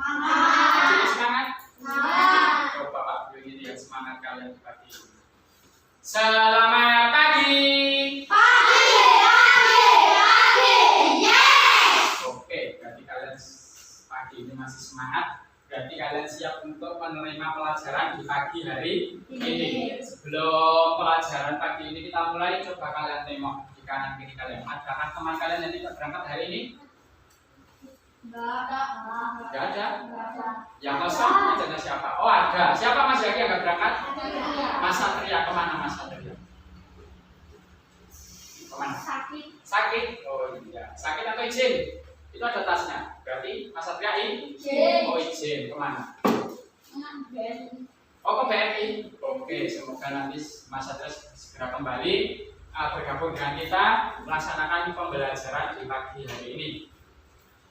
Jadi semangat? Coba Pak Bu ini lihat semangat kalian di pagi ini. Selamat pagi. Oke, berarti kalian pagi ini masih semangat. Berarti kalian siap untuk menerima pelajaran di pagi hari ini. Sebelum pelajaran pagi ini kita mulai, coba kalian tengok di kanan kiri kalian. Adakah teman kalian yang tidak berangkat hari ini? Tidak ada. Yang kosong ada siapa? Oh ada. Siapa masih lagi yang nggak berangkat? Mas Satria, kemana Mas Satria? Kemana? Sakit. Oh iya. Sakit atau izin? Itu ada tasnya. Berarti Mas Satria izin. Oh izin. Kemana? Oh ke BNI. Oke. Semoga nanti Mas Satria segera kembali bergabung dengan kita melaksanakan pembelajaran di pagi hari ini.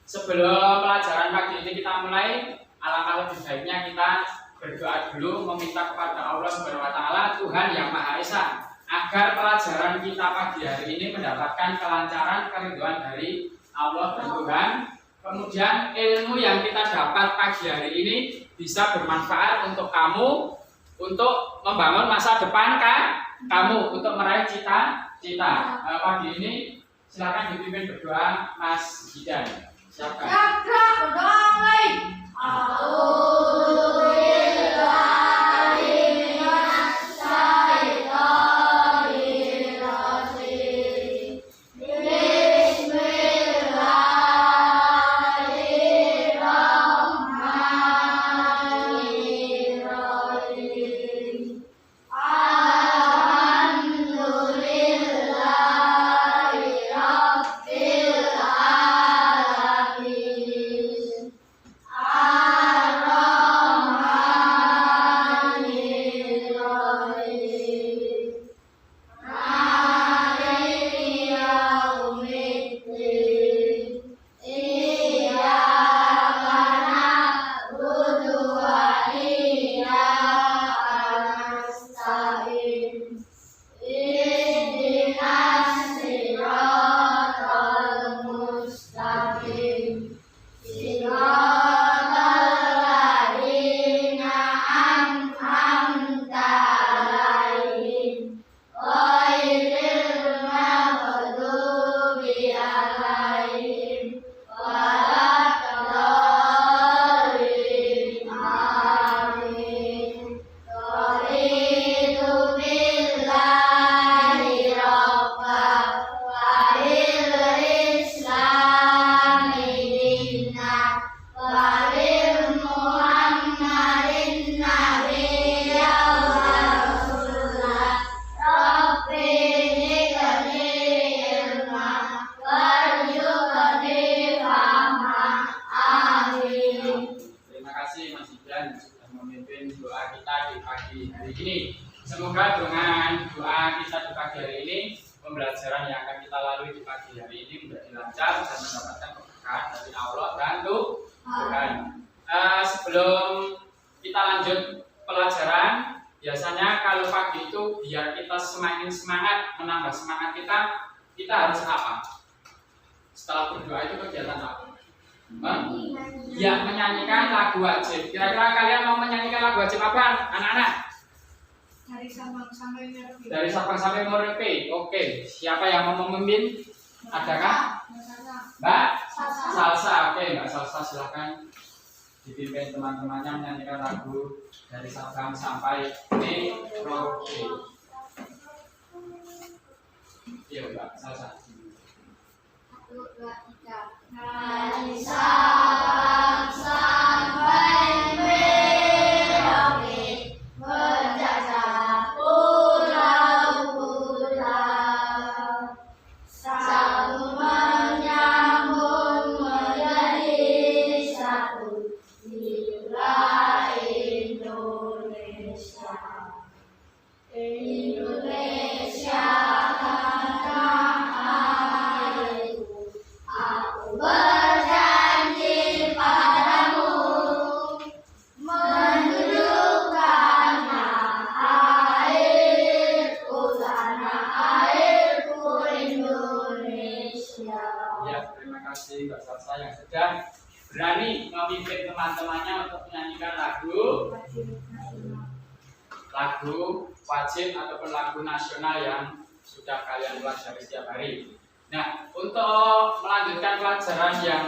Sebelum pelajaran pagi ini kita mulai, alangkah lebih baiknya kita berdoa dulu meminta kepada Allah Subhanahu wa taala, Tuhan yang Maha Esa, agar pelajaran kita pagi hari ini mendapatkan kelancaran, keridhaan dari Allah dan Tuhan. Kemudian ilmu yang kita dapat pagi hari ini bisa bermanfaat untuk kamu, untuk membangun masa depan kamu, untuk meraih cita-cita. Pagi ini silakan dipimpin berdoa Mas Jidan. Silakan. Semoga dengan doa kita di pagi hari ini, pembelajaran yang akan kita lalui di pagi hari ini menjadi lancar dan mendapatkan keberkahan dari Allah dan Tuhan. Sebelum kita lanjut pelajaran, biasanya kalau pagi itu biar kita semakin semangat, menambah semangat kita harus apa? Setelah berdoa itu kegiatan apa? Ya, menyanyikan lagu wajib. Kira-kira kalian mau menyanyikan lagu wajib apa, anak-anak? Dari Sabang sampai Merauke. Dari Sabang sampai Merauke. Oke, siapa yang mau memimpin? Adakah? Mbak Salsa. Oke, Mbak Salsa silakan dipimpin teman-temannya menyanyikan lagu dari Sabang sampai Merauke. Iya, Mbak Salsa. 1, 2, 3. Dari Sabang sampai Merauke, menjajah pulau-pulau, satu menyambung menjadi satu jiwa Indonesia. Indonesia tanah airku, aku berjanji padamu memimpin teman-temannya untuk menyanyikan lagu wajib ataupun lagu nasional yang sudah kalian pelajari setiap hari. Nah, untuk melanjutkan pelajaran yang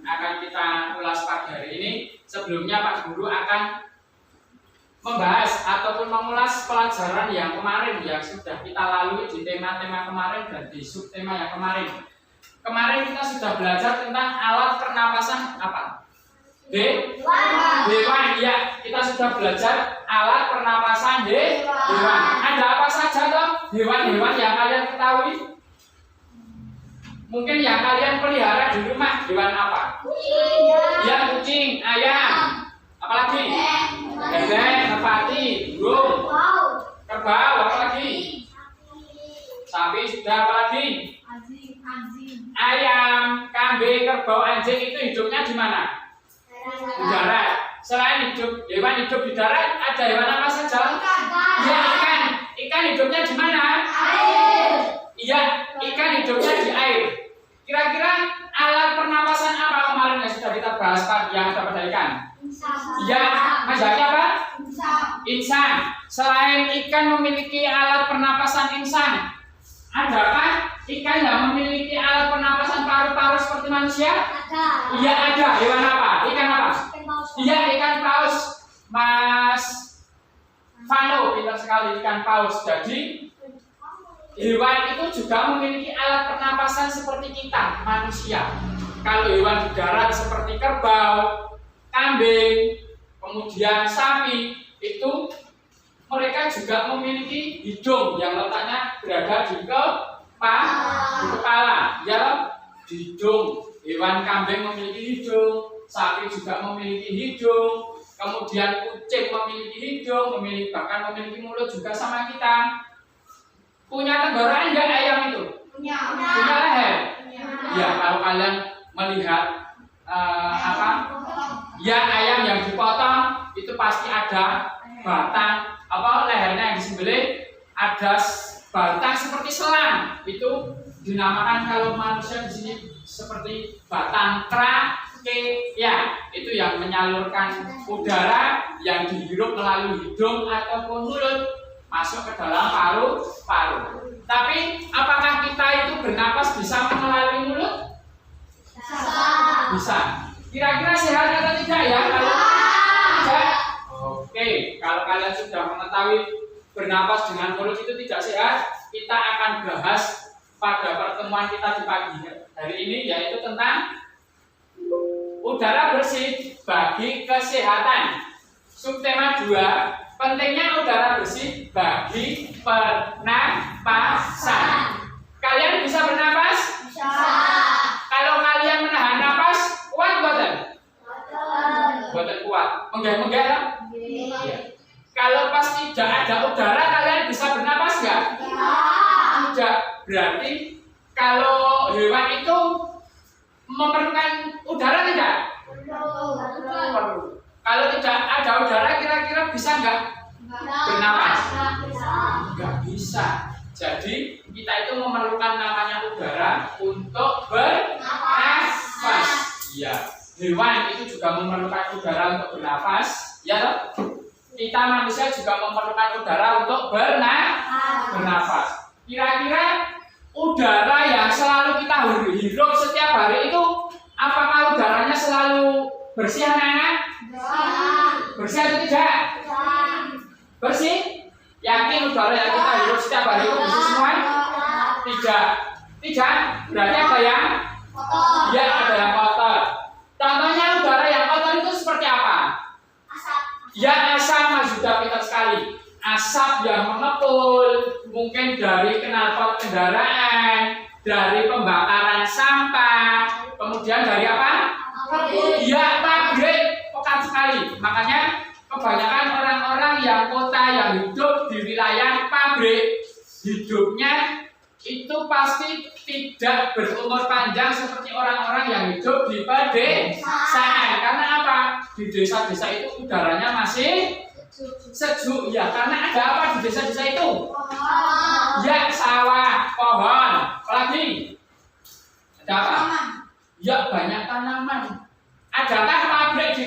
akan kita ulas pagi hari ini, sebelumnya Pak Guru akan membahas ataupun mengulas pelajaran yang kemarin yang sudah kita lalui di tema-tema kemarin dan di subtema yang kemarin. Kemarin kita sudah belajar tentang alat pernapasan apa? Hewan. Ya, kita sudah belajar alat pernapasan hewan. Ada apa saja toh hewan-hewan yang kalian ketahui? Mungkin yang kalian pelihara di rumah hewan apa? Ya, kucing, ayam. Apalagi? Bebek, merpati, burung, kerbau, apalagi? Sapi sudah, apalagi? Ayam, kambing, kerbau, anjing itu hidupnya di mana? Di darat. Selain hewan hidup di darat, ada hewan apa saja? Ya, ikan. Ikan hidupnya di mana? Iya, ikan hidupnya di air. Kira-kira alat pernapasan apa kemarin yang sudah kita bahas yang ada pada ikan? Ya, maksudnya apa? Insan. Selain ikan memiliki alat pernapasan insan, adakah ikan yang memiliki alat pernapasan paru-paru seperti manusia? Iya, ada. Hewan apa? Ikan apa? Iya, ikan paus. Mas Vano, pintar sekali, ikan paus. Jadi hewan itu juga memiliki alat pernapasan seperti kita, manusia. Kalau hewan di darat seperti kerbau, kambing, kemudian sapi, itu mereka juga memiliki hidung yang letaknya berada di kepala. Ya, hidung. Hewan kambing memiliki hidung, sapi juga memiliki hidung, kemudian kucing memiliki hidung, bahkan memiliki mulut juga sama kita. Punya tenggorokan enggak ayam itu? Punya leher. Ya, kalau kalian melihat ya ayam yang dipotong itu pasti ada batang lehernya yang disembelih, ada batang seperti selang. Itu dinamakan kalau manusia di sini seperti batang trachea. Itu yang menyalurkan udara yang dihirup melalui hidung ataupun mulut masuk ke dalam paru-paru. Tapi apakah kita itu bernapas bisa melalui mulut? Bisa. Kira-kira sehat atau tidak ya? Kalau tidak, oke. Kalau kalian sudah mengetahui bernapas dengan mulut itu tidak sehat, kita akan bahas pada pertemuan kita di pagi hari ini, yaitu tentang udara bersih bagi kesehatan. Subtema 2, pentingnya udara bersih bagi pernapasan. Kalian bisa bernapas? Bisa. Kalau kalian menahan napas, kuat buatan? Buatan kuat. Menggah-menggah ya? Iya. Kalau pas tidak ada udara, kalian bisa bernapas nggak? Tidak. Berarti kalau hewan itu memerlukan udara tidak? Perlu. Kalau tidak ada udara, kira-kira bisa nggak bernapas? Nggak bisa. Jadi kita itu memerlukan namanya udara untuk bernafas. Ya, hewan itu juga memerlukan udara untuk bernafas. Ya, toh? Kita manusia juga memerlukan udara untuk bernafas. Kira-kira udara yang selalu kita hirup setiap hari itu, apakah udaranya selalu bersih anak-anak? Bersih atau tidak? Bersih? Yakin udara yang kita hirup setiap hari itu bersih semua? Tidak. Tidak? Berarti ada yang kotor. Ya, ada yang kotor. Contohnya udara yang kotor itu seperti apa? Ya, asap. Sudah pintar sekali. Asap yang mengepul, mungkin dari knalpot kendaraan, dari pembakaran sampah, kemudian dari apa? Ya, pabrik. Pekat sekali. Makanya kebanyakan orang-orang yang kota yang hidup di wilayah pabrik, hidupnya itu pasti tidak berumur panjang seperti orang-orang yang hidup di pedesaan. Karena apa? Di desa-desa itu udaranya masih sejuk. Ya, karena ada apa di desa-desa itu? Ya, sawah, pohon. Apalagi? Ada apa? Ya, banyak tanaman. Adakah pabrik di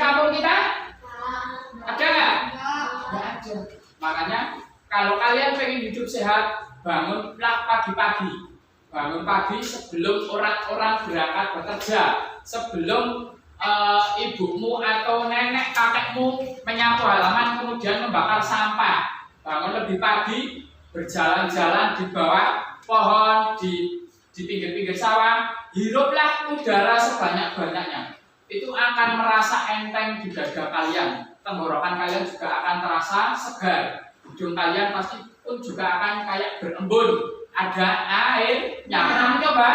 kalian pengen hidup sehat, bangunlah pagi-pagi. Bangun pagi sebelum orang-orang berangkat bekerja, sebelum ibumu atau nenek kakekmu menyapu halaman kemudian membakar sampah. Bangun lebih pagi, berjalan-jalan di bawah pohon, di pinggir-pinggir sawah, hiruplah udara sebanyak-banyaknya. Itu akan merasa enteng di dada kalian, tenggorokan kalian juga akan terasa segar, hidung kalian pasti pun juga akan kayak berembun. Ada airnya. Pernah mencoba?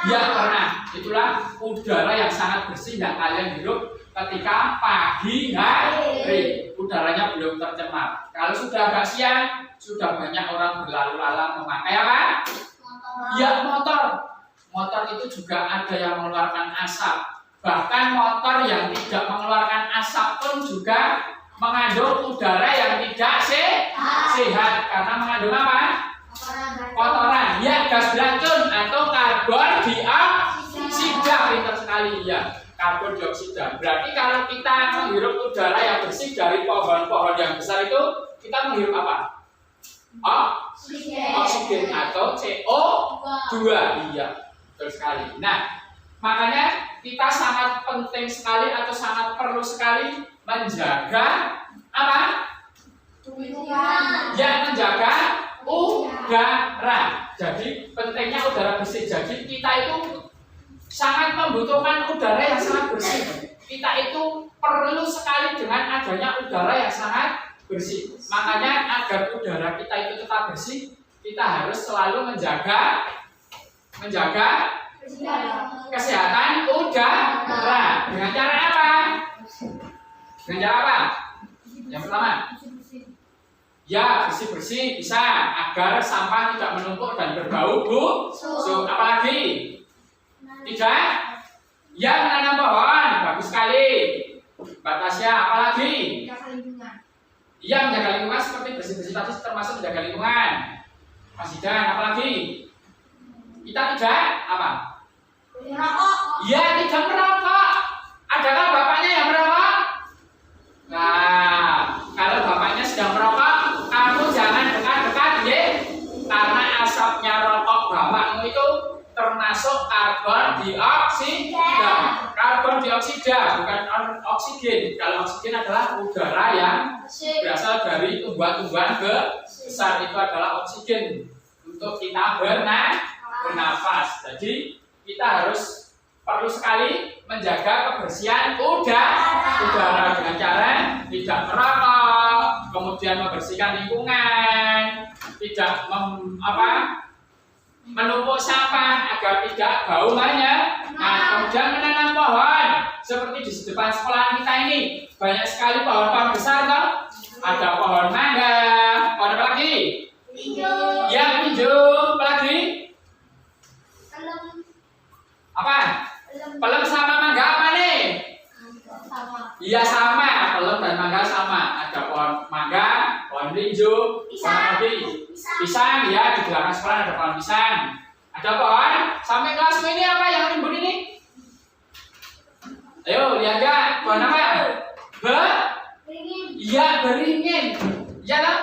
Ya pernah. Itulah udara yang sangat bersih yang kalian hirup ketika pagi hari. Udaranya belum tercemar. Kalau sudah agak siang, sudah banyak orang berlalu lalang memakai apa? Ya motor. Motor itu juga ada yang mengeluarkan asap. Bahkan motor yang tidak mengeluarkan asap pun juga mengandung udara yang tidak sehat. Karena mengandung apa? Kotoran, ya gas beracun atau karbon dioksida. Pintar sekali ya, karbon dioksida. Berarti kalau kita menghirup udara yang bersih dari pohon-pohon yang besar itu, kita menghirup apa? Oksigen atau CO2. Iya, betul sekali. Nah, makanya kita sangat penting sekali atau sangat perlu sekali menjaga apa? Ya, menjaga udara. Jadi pentingnya udara bersih. Jadi kita itu sangat membutuhkan udara yang sangat bersih. Kita itu perlu sekali dengan adanya udara yang sangat bersih. Makanya agar udara kita itu tetap bersih, kita harus selalu menjaga kesehatan udara. Dengan cara apa? Dengan cara apa? Yang pertama, ya bersih-bersih bisa agar sampah tidak menumpuk dan berbau busuk. Apalagi? Tidak? Ya menanam pohon, bagus sekali. Mbak Tasya, apalagi? Iya menjaga lingkungan seperti bersih-bersih tadi termasuk menjaga lingkungan. Mas Idan, apalagi? Kita tidak apa? Merokok. Iya tidak merokok. Adakah bapaknya yang merokok? Nah, kalau bapaknya sedang merokok, kamu jangan dekat-dekat, ya. Karena asapnya rokok bapakmu itu termasuk karbon dioksida. Karbon dioksida bukan oksigen. Kalau oksigen adalah udara yang berasal dari tumbuhan-tumbuhan besar, itu adalah oksigen untuk kita bernafas. Jadi kita harus perlu sekali menjaga kebersihan udara dengan cara tidak merokok, kemudian membersihkan lingkungan, tidak menumpuk sampah agar tidak bau banyak. Nah, kemudian menanam pohon seperti di depan sekolah kita ini banyak sekali pohon-pohon besar toh. Ada pohon mangga, pohon apa lagi? Hijau. Ya hijau, apa lagi? Apa? Pelem sama mangga apa nih? Iya sama, pelem dan mangga sama. Ada pohon mangga, pohon hijau, pohon lagi. Pisang, ya di belakang sekolah ada pohon pisang. Ada pohon, sampai kelasmu ini apa yang rimbun ini? Ayo lihat gak, pohon apa? Iya beringin. Iya lah.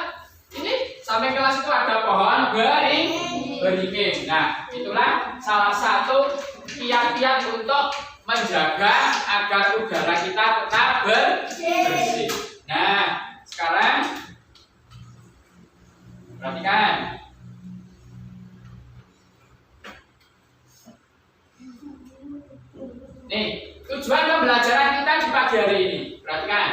Ini sampai kelas itu ada pohon beringin. Nah, itulah salah satu kiat-kiat untuk menjaga agar udara kita tetap bersih. Nah, sekarang perhatikan. Nih, tujuan pembelajaran kita di pagi hari ini. Perhatikan.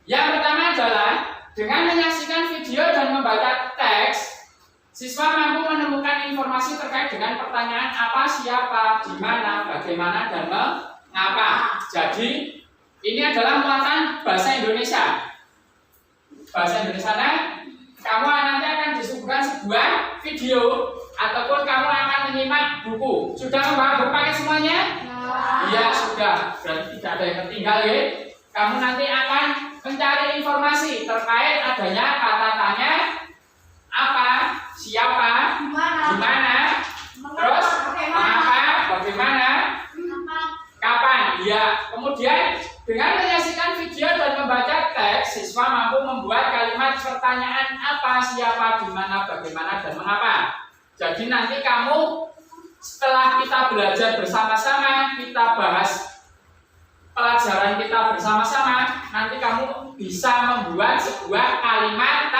Yang pertama adalah dengan menyaksikan video dan membaca teks, siswa mampu menemukan informasi terkait dengan pertanyaan apa, siapa, di mana, bagaimana, dan mengapa. Jadi, ini adalah muatan bahasa Indonesia. Bahasa Indonesia, kamu nanti akan disuguhkan sebuah video ataupun kamu akan menyimak buku. Sudah membawa buku paket semuanya? Iya, sudah. Berarti tidak ada yang tertinggal, ya. Kamu nanti akan mencari informasi terkait adanya kata tanya apa, siapa, di mana, terus mengapa, bagaimana, kapan. Ya, kemudian dengan menyaksikan video dan membaca teks, siswa mampu membuat kalimat pertanyaan apa, siapa, di mana, bagaimana, dan mengapa. Jadi nanti kamu setelah kita belajar bersama-sama, kita bahas pelajaran kita bersama-sama, nanti kamu bisa membuat sebuah kalimat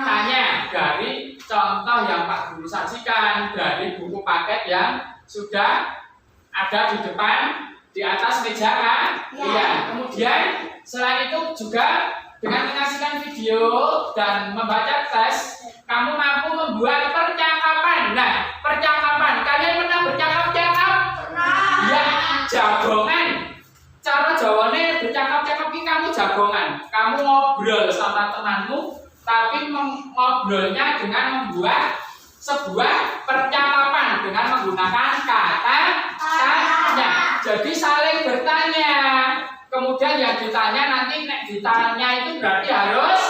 tanya dari contoh yang Pak Guru sajikan, dari buku paket yang sudah ada di depan, di atas meja kan? Iya. Kemudian selain itu juga dengan menyaksikan video dan membaca teks, kamu mampu membuat percakapan. Nah, percakapan, kalian pernah bercakap-cakap? Pernah. Ya, jagongan. Cara Jawane bercakap-cakap ini kamu jagongan. Kamu ngobrol sama temanmu, tapi ngobrolnya dengan membuat sebuah percakapan dengan menggunakan kata tanya. Jadi saling bertanya. Kemudian yang ditanya nanti ditanya itu berarti harus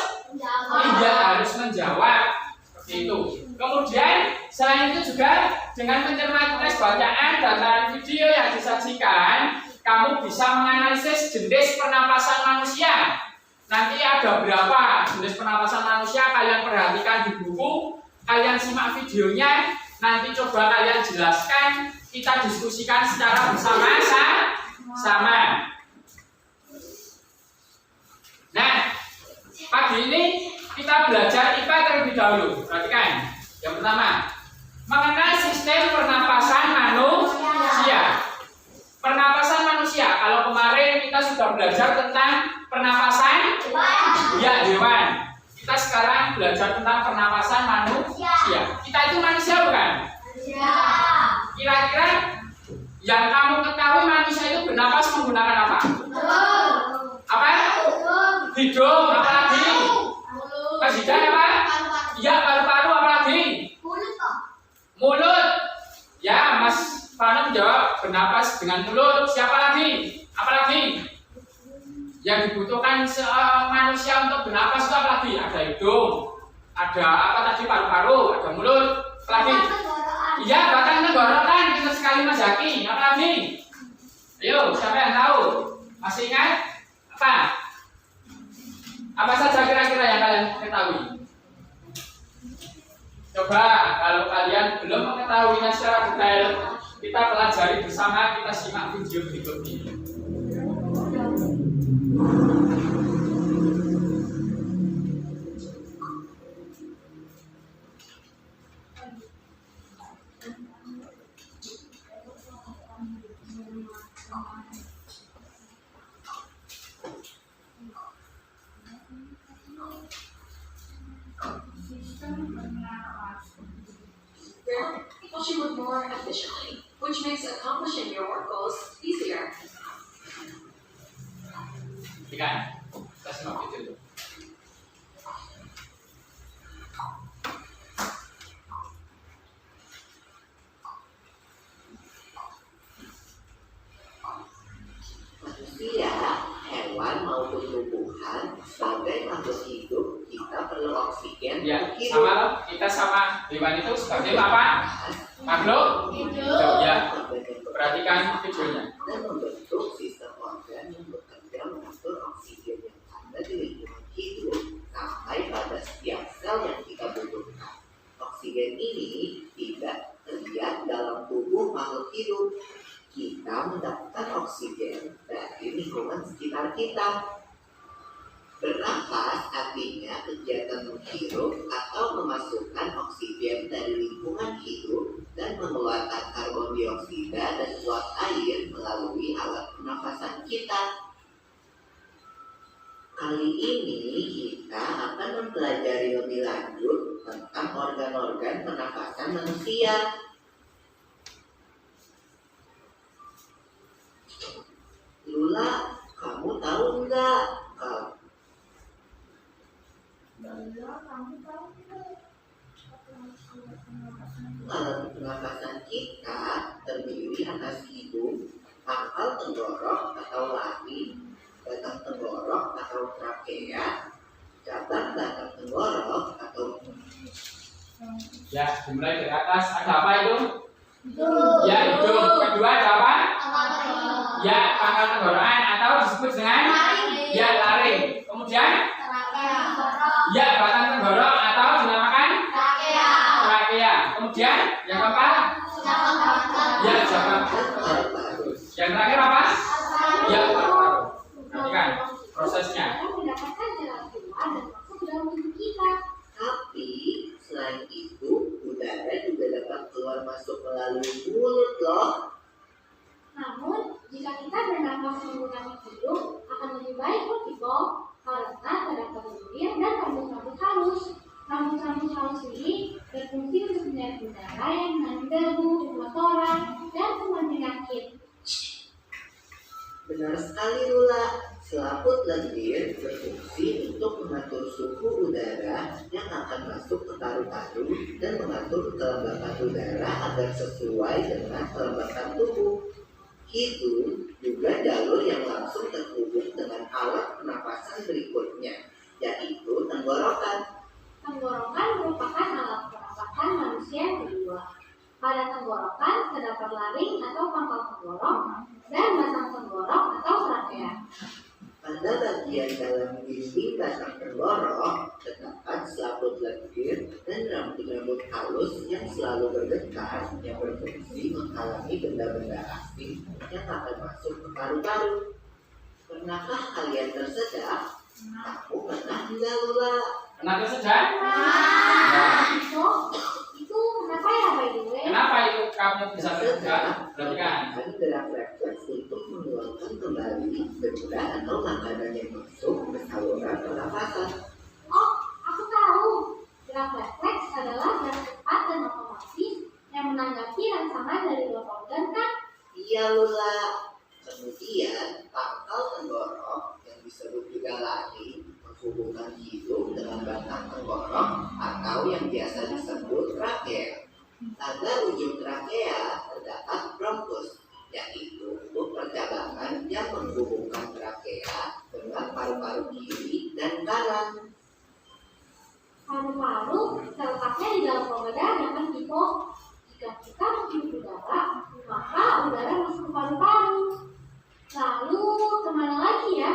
menjawab. Seperti itu. Kemudian selain itu juga dengan mencermati tes bacaan dan video yang disajikan, kamu bisa menganalisis jenis pernapasan manusia. Nanti ada berapa jenis pernapasan manusia, kalian perhatikan di buku, kalian simak videonya, nanti coba kalian jelaskan, kita diskusikan secara bersama-sama. Nah, pagi ini kita belajar IPA terlebih dahulu. Perhatikan. Yang pertama, mengenal sistem pernapasan manusia. Pernapasan manusia. Kalau kemarin kita sudah belajar tentang pernapasan hewan. Kita sekarang belajar tentang pernapasan manusia. Kita itu manusia bukan? Kira-kira yang kamu ketahui manusia itu bernapas menggunakan apa? Apa? Hidung. Apa lagi? Hidung apa? Iya, paru-paru. Apa lagi? Mulut. Ya, Mas Fano menjawab bernapas dengan mulut. Siapa lagi? Apa lagi? Yang dibutuhkan manusia untuk bernapas itu apa lagi? Ada hidung, ada apa tadi, paru-paru, ada mulut, apa lagi? Iya, batang tenggorokan. Bisa sekali Mas Zaki. Apa lagi? Ayo, siapa yang tahu? Masih ingat? Apa? Apa saja kira-kira yang kalian ketahui? Coba kalau kalian belum mengetahuinya secara detail, kita pelajari bersama, kita simak video berikut ini. People should work more efficiently, which makes accomplishing your work goals easier. Ikan, kita simak video. Manusia, hewan maupun tumbuhan, sebagai makhluk hidup, kita perlu oksigen Ya, untuk hidup. sama kita sama hewan itu sebagai apa? Makhluk hidup. Ya, perhatikan videonya. Dan membentuk sistem organ yang bekerja mengatur oksigen yang ada di lingkungan hidup sampai pada setiap sel yang kita butuhkan. Oksigen ini tidak terlihat dalam tubuh makhluk hidup. Kita mendapatkan oksigen dari lingkungan sekitar kita. Bernapas artinya kegiatan menghirup atau memasukkan oksigen dari lingkungan hidup dan mengeluarkan karbon dioksida dan uap air melalui alat pernafasan kita. Kali ini kita akan mempelajari lebih lanjut tentang organ-organ pernafasan manusia. Lula, kamu tahu nggak kalau alat pernafasan kita terdiri atas hidung, pangkal tenggorok atau laring, batang tenggorok atau trakea, cabang batang tenggorok atau Ya, dimulai dari atas. Ada apa itu? Ya, hidung. Kedua ada apa? Ya, pangkal tenggorokan atau disebut dengan ya laring. Kemudian Selaput lendir berfungsi untuk mengatur suhu udara yang akan masuk ke paru-paru dan mengatur kelembapan udara agar sesuai dengan kelembapan tubuh. Hidung juga jalur yang langsung terhubung dengan alat pernapasan berikutnya, yaitu tenggorokan. Tenggorokan merupakan alat pernapasan manusia yang kedua. Pada tenggorokan terdapat laring atau pangkal tenggorok dan batang tenggorok atau trakea. Pada bagian dalam dinding batang tenggorok terdapat selaput lendir dan rambut-rambut halus yang selalu bergetar yang berfungsi menghalangi benda-benda asing yang akan masuk ke paru-paru. Pernahkah kalian tersedak? Aku pernah juga Lula. Pernah tersedak? Itu kenapa ya by the way? Kenapa itu kamu bisa tersedak? Berarti kan? Akan gerak refleks untuk mengeluarkan kembali benda atau makanan yang masuk ke saluran pernafasan. Oh, aku tahu. Gerak refleks adalah gerak cepat dan otomatis yang menanggapi rangsangan dari luar organ kan? Iya Lula. Kemudian pangkal tenggorok yang disebut juga laring menghubungkan hidung dengan batang tenggorok atau yang biasa disebut trakea. Pada ujung trakea terdapat bronkus, yaitu percabangan yang menghubungkan trakea dengan paru-paru kiri dan kanan. Paru-paru terletaknya di dalam rongga dada kan Kiko? Jika kita menghirup udara, maka udara masuk ke paru-paru. Lalu kemana lagi ya?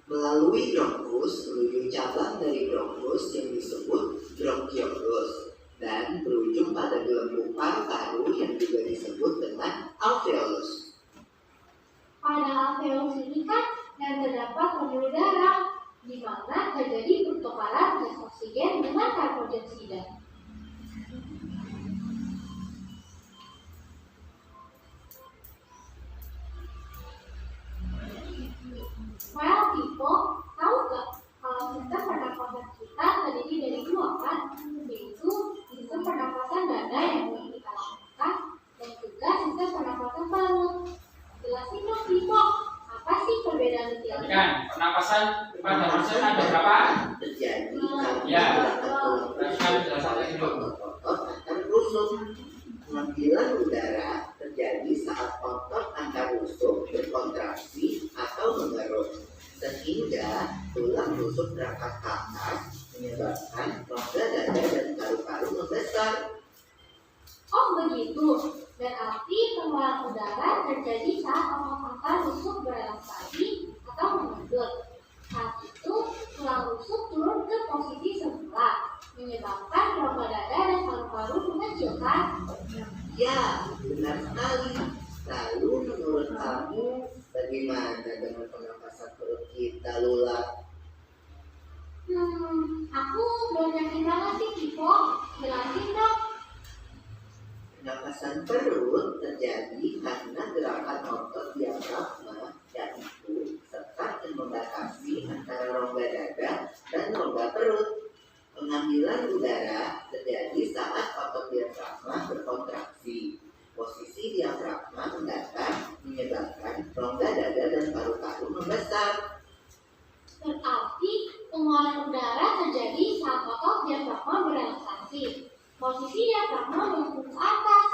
Melalui bronkus menuju cabang dari bronkus yang disebut bronchiolus dan berujung pada gelembung paru-paru yang juga disebut dengan alveolus. Pada alveolus ini kan yang terdapat pembuluh darah, di mana terjadi pertukaran gas oksigen dengan karbon dioksida. Well, people, tahu gak kalau sistem pernapasan kita terdiri dari dua kan, yaitu sistem pernapasan dada yang memiliki kalamukan dan juga sistem pernapasan paru. Jelasin dong, people, apa sih perbedaan Berarti detailnya? kan? Pernapasan pada manusia ada berapa? Terjadi Ya. karena Berarti kan jelasannya itu. otot akan rusuk. Pengambilan udara terjadi saat otot antar rusuk berkontraksi atau mengerut, sehingga tulang rusuk terangkat ke atas, menyebabkan rongga dada dan paru-paru membesar. Oh begitu, berarti pengeluaran udara terjadi saat otot antar rusuk berelaksasi atau mengendut. Saat itu, tulang rusuk turun ke posisi semula, menyebabkan rongga dada dan paru-paru mengecil kan? Ya, benar sekali. Lalu menurut kamu, bagaimana dengan pernapasan perut kita, Lula? Aku belum yakin banget sih, Kiko. Jelasin dong. Pernapasan perut terjadi karena gerakan otot diafragma, yaitu sekat yang membatasi antara rongga dada dan rongga perut. Pengambilan udara terjadi saat otot diafragma berkontraksi. Posisi diafragma mendatar menyebabkan rongga dada dan paru-paru membesar. Berarti pengeluaran udara terjadi saat otot diafragma berelaksasi. Posisi diafragma melengkung ke atas,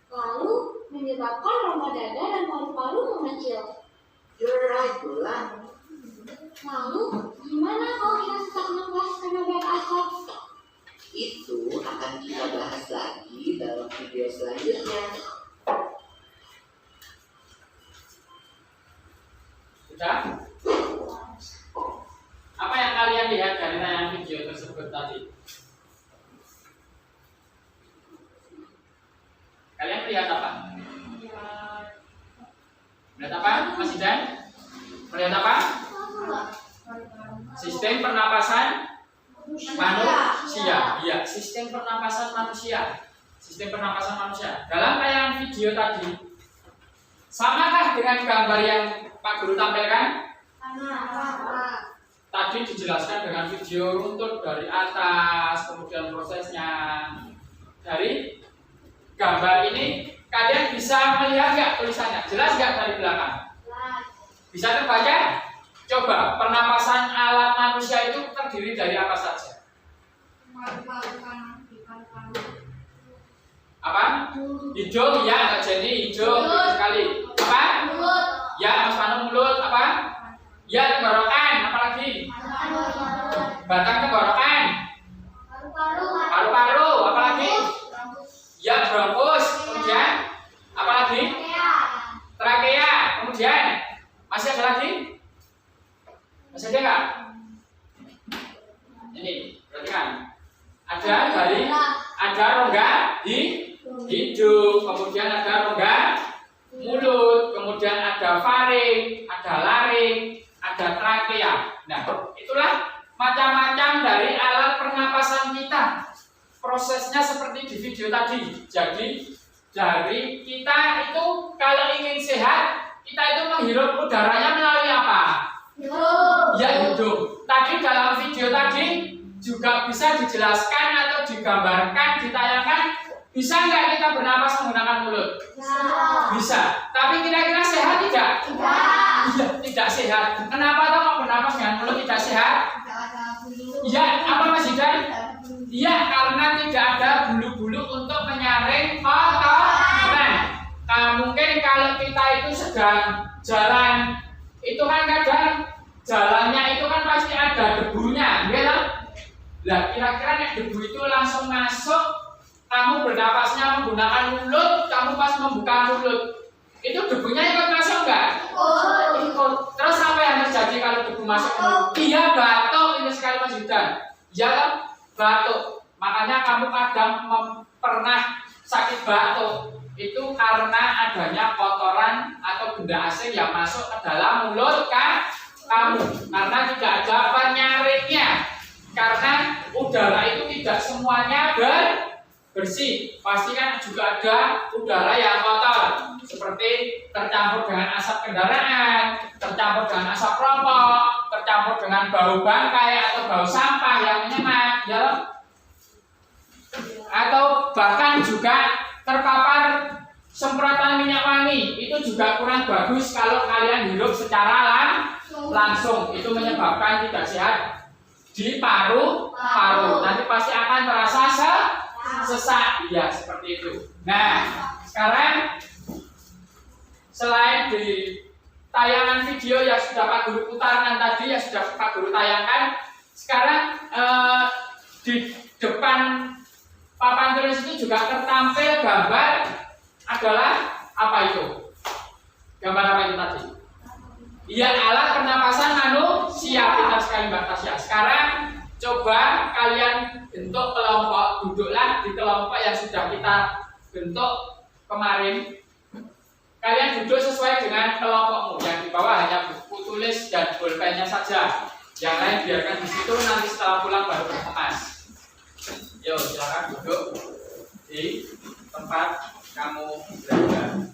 lalu menyebabkan rongga dada dan paru-paru mengecil. You're right, Lula. Lalu, gimana kalau kita sesak nafas karena banyak asap? Itu akan kita bahas lagi dalam video selanjutnya. Sudah? Apa yang kalian lihat dari tayangan video tersebut tadi? Kalian melihat apa? Melihat apa, Mas Idan? Melihat apa? Sistem pernapasan manusia. Iya, sistem pernapasan manusia. Sistem pernapasan manusia. Dalam tayangan video tadi, samakah dengan gambar yang Pak Guru tampilkan? Tadi dijelaskan dengan video runtut dari atas, kemudian prosesnya. Dari gambar ini, kalian bisa melihat nggak tulisannya? Jelas nggak dari belakang? Bisa terbaca? Coba, pernapasan alat manusia itu terdiri dari apa saja? Paru-paru kanan, paru-paru. Apa? Hidung, ya, Kak Jenny, hidung, betul sekali. Apa? Mulut. Ya, Mas Panu, mulut, apa? Ya, tenggorokan, apa lagi? Batang tenggorokan, Paru-paru. paru-paru, apa lagi? Ya, bronkus, kemudian apa lagi? Trakea, kemudian masih ada lagi? Masih ada nggak? Ini, perhatikan. Ada rongga di hidung, kemudian ada rongga mulut, kemudian ada faring, ada laring, ada trakea. Nah, itulah macam-macam dari alat pernapasan kita. Prosesnya seperti di video tadi. Jadi dari kita itu kalau ingin sehat, kita itu menghirup udaranya melalui apa? Ya, hidung. Tadi dalam video tadi juga bisa dijelaskan atau digambarkan, ditayangkan, bisa nggak kita bernapas menggunakan mulut? Bisa. Tapi kira-kira sehat tidak? Iya, tidak sehat. Kenapa toh kok bernapas dengan mulut tidak sehat? Tidak ada bulu. Iya, apa Mas Hidan? Tidak ada bulu. Iya, karena tidak ada bulu-bulu untuk menyaring kotoran. Mungkin kalau kita itu sedang jalan, itu kan kadang jalannya itu kan pasti ada debunya, ya kan? Nah, kira-kira nek debu itu langsung masuk, kamu bernapasnya menggunakan mulut, kamu pas membuka mulut, itu debunya ikut masuk enggak? Ikut. Terus apa yang terjadi kalau debu masuk ke mulut? Iya, batuk, ini sekali Mas Yudan. Ya kan? Batuk. Makanya kamu kadang pernah sakit batuk itu karena adanya kotoran atau benda asing yang masuk ke dalam mulut kan kamu, karena tidak ada penyaringnya. Karena udara itu tidak semuanya bersih, pasti kan juga ada udara yang kotor, seperti tercampur dengan asap kendaraan, tercampur dengan asap rokok, tercampur dengan bau bangkai atau bau sampah yang menyengat, ya, atau bahkan juga terpapar semprotan minyak wangi, itu juga kurang bagus kalau kalian hirup secara langsung, itu menyebabkan tidak sehat di paru-paru. Nanti pasti akan terasa sesak, ya seperti itu. Nah, sekarang selain di tayangan video yang sudah Pak Guru putarkan tadi, yang sudah Pak Guru tayangkan, sekarang di depan papan tulis itu juga tertampil gambar adalah apa itu? Gambar apa itu tadi? Iya, alat pernapasan manusia. Pintar sekali Mbak Tasya. Sekarang coba kalian bentuk kelompok, duduklah di kelompok yang sudah kita bentuk kemarin. Kalian duduk sesuai dengan kelompokmu. Yang di bawah hanya buku tulis dan pulpennya saja. Yang lain biarkan di situ, nanti setelah pulang baru berkemas. Yo, silakan duduk di tempat kamu berada.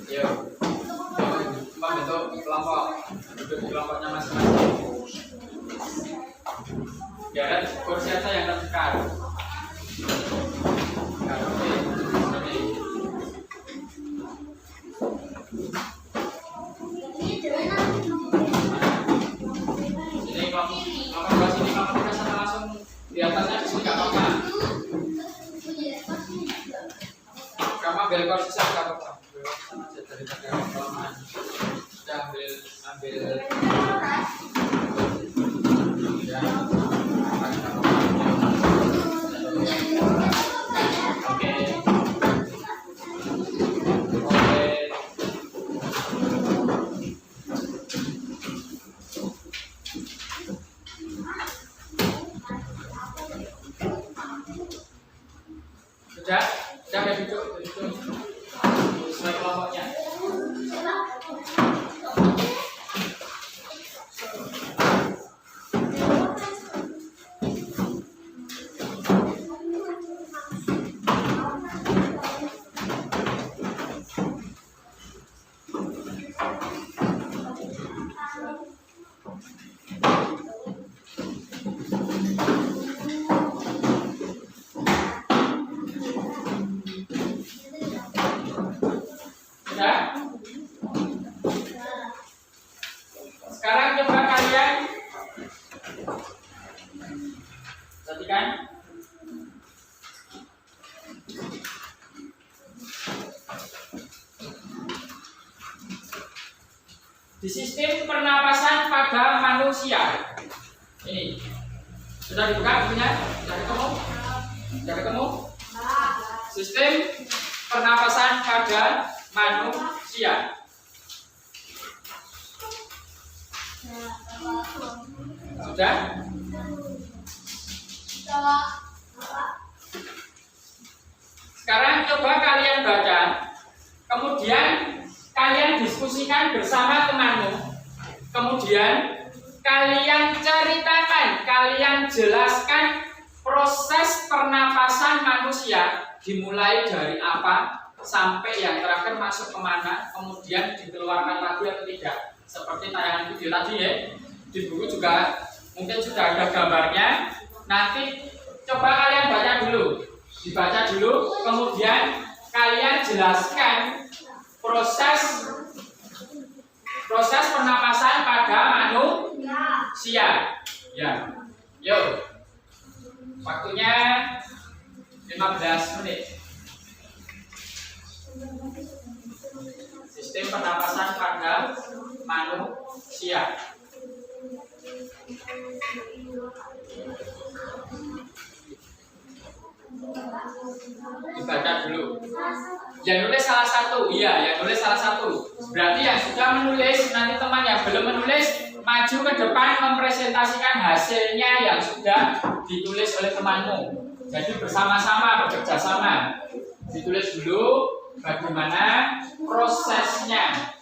Yo, membentuk kelompok, duduk di kelompoknya masing-masing. Ya, kursi aja yang terdekat. Ini kelompok sini, kelompok kita sana langsung di atasnya di sini nggak apa-apa. Kamu ambil kursi saya nggak apa-apa. Sama aja daripada kelamaan. Sudah ambil. Ya. Sudah duduk sesuai kelompoknya. perhatikan. Di sistem pernapasan pada manusia. Ini sudah dibuka bukunya? Sudah ketemu? Sudah ketemu? Sistem pernapasan pada manusia. Sudah? Sekarang coba kalian baca, kemudian kalian diskusikan bersama temanmu, kemudian kalian ceritakan, kalian jelaskan proses pernapasan manusia dimulai dari apa sampai yang terakhir masuk kemana, kemudian dikeluarkan lagi atau tidak. Seperti tayangan video tadi ya, di buku juga mungkin sudah ada gambarnya. Nanti coba kalian baca dulu, dibaca dulu, kemudian kalian jelaskan proses pernapasan pada manusia. Ya, yuk. Waktunya 15 menit. Sistem pernapasan pada manusia. Dibaca dulu. Yang nulis salah satu, iya, yang nulis salah satu. Berarti yang sudah menulis, nanti teman yang belum menulis maju ke depan mempresentasikan hasilnya yang sudah ditulis oleh temanmu. Jadi bersama-sama, bekerja sama. Ditulis dulu bagaimana prosesnya.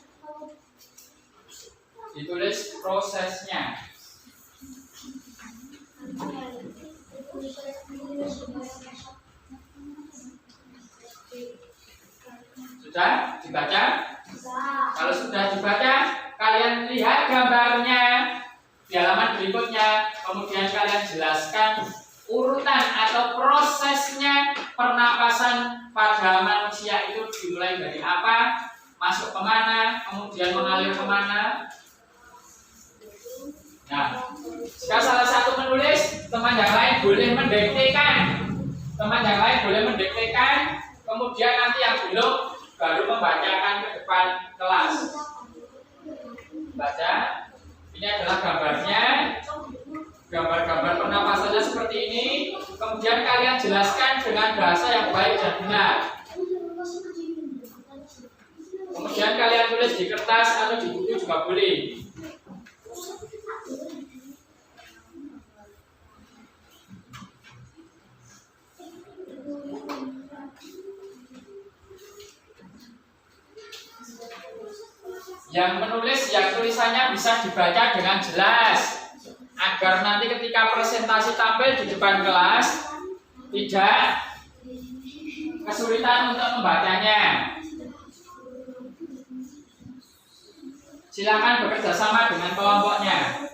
Ditulis prosesnya. Sudah dibaca? Kalau sudah dibaca, kalian lihat gambarnya di halaman berikutnya, kemudian kalian jelaskan urutan atau prosesnya pernapasan pada manusia itu dimulai dari apa, masuk kemana, kemudian mengalir kemana. Nah, jika salah satu menulis, teman yang lain boleh mendiktekan. Teman yang lain boleh mendiktekan, kemudian nanti yang belum baru membacakan ke depan kelas. Baca, ini adalah gambarnya, gambar-gambar pernapasannya seperti ini. Kemudian kalian jelaskan dengan bahasa yang baik dan benar. Kemudian kalian tulis di kertas atau di buku juga boleh. Yang menulis, yang tulisannya bisa dibaca dengan jelas, agar nanti ketika presentasi tampil di depan kelas tidak kesulitan untuk membacanya. Silakan bekerja sama dengan kelompoknya.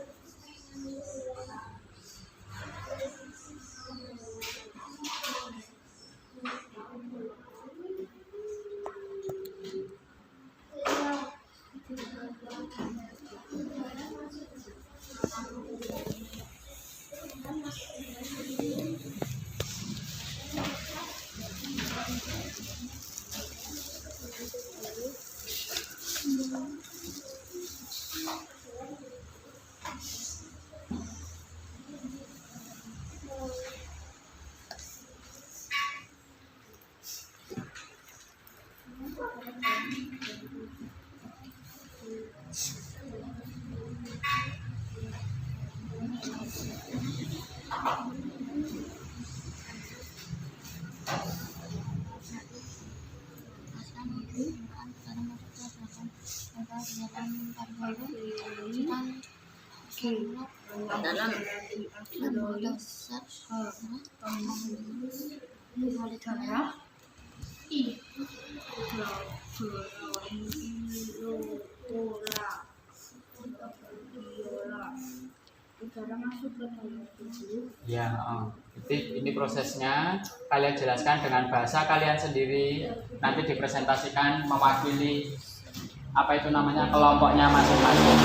Ya, ini prosesnya. Kalian jelaskan dengan bahasa kalian sendiri. Nanti dipresentasikan mewakili apa itu namanya kelompoknya masing-masing.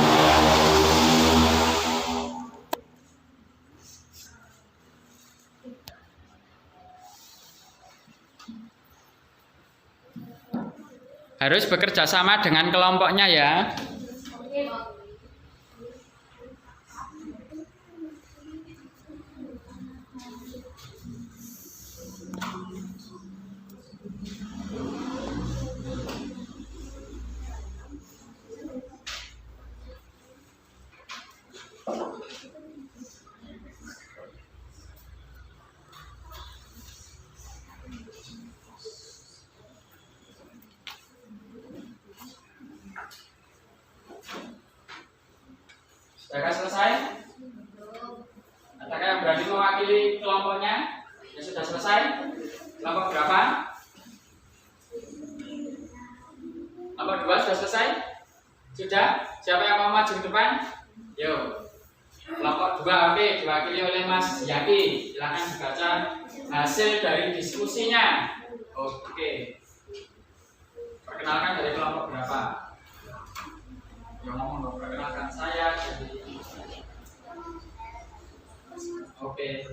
harus bekerja sama dengan kelompoknya ya. Oke, Bang. Sudah selesai? Adakah yang berani mewakili kelompoknya? Ya sudah selesai? Kelompok berapa? Kelompok 2 sudah selesai? Sudah? Siapa yang mau maju ke depan? Yuk. Kelompok 2 oke, diwakili oleh Mas Yaki. Silakan dibaca hasil dari diskusinya. Oke. Perkenalkan dari kelompok berapa? Yang ngomong dong, perkenalkan saya jadi. Oke.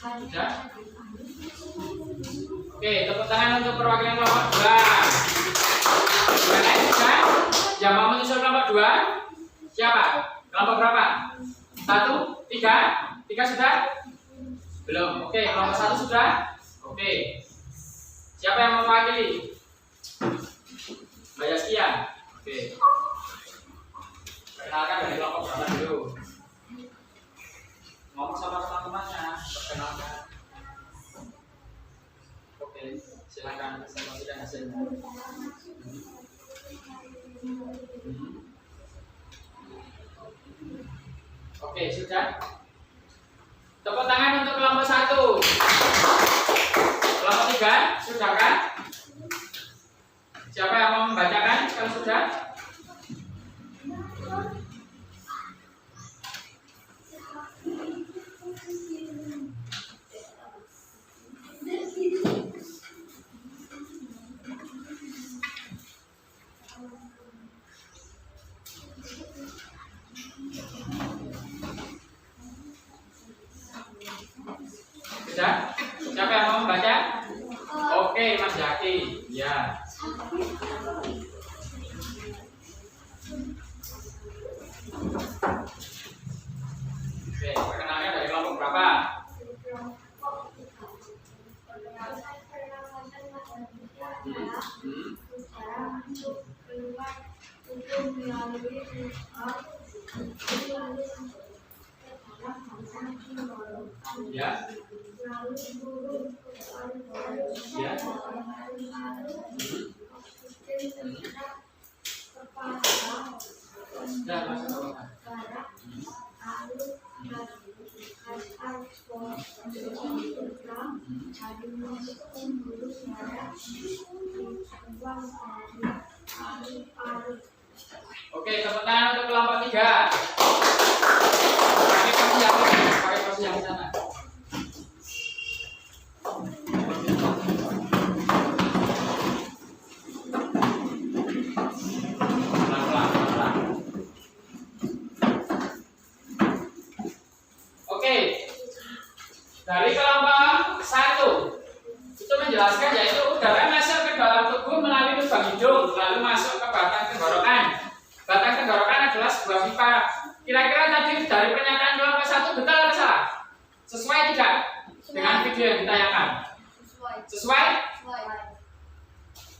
Sudah? Oke, tepuk tangan untuk perwakilan kelompok 2. Yang lain sudah? Yang mau menyusul kelompok 2? Siapa? Kelompok berapa? 1, 3? 3 sudah? Belum. Oke, kelompok 1 sudah? Oke. Siapa yang mau mewakili? Mbak Yaskia. Oke. Perkenalkan dari kelompok berapa dulu? Ngomong sama teman-temannya, perkenalkan. Oke, silakan sampaikan hasilnya. Oke, sudah. Tepuk tangan untuk kelompok 1. Kelompok 3, sudah kan? Siapa yang mau membacakan kalau sudah? Sudah? Siapa yang mau membaca? Oke, Mas Yaki. Ya. Oke, perkenalkan dari kelompok berapa? Ya. Ya. Sudah, Mas. Oke, tepuk tangan untuk kelompok 3. Pakai kursi yang di sana. Pelan-pelan. Oke. Dari kelompok 1 itu menjelaskan yaitu udara masuk ke dalam tubuh melalui lubang hidung lalu masuk ke batang tenggorokan. Batang tenggorokan adalah sebuah pipa. Kira-kira tadi dari pernyataan kelompok 1 betul atau salah? Sesuai tidak dengan video yang ditayangkan? Sesuai?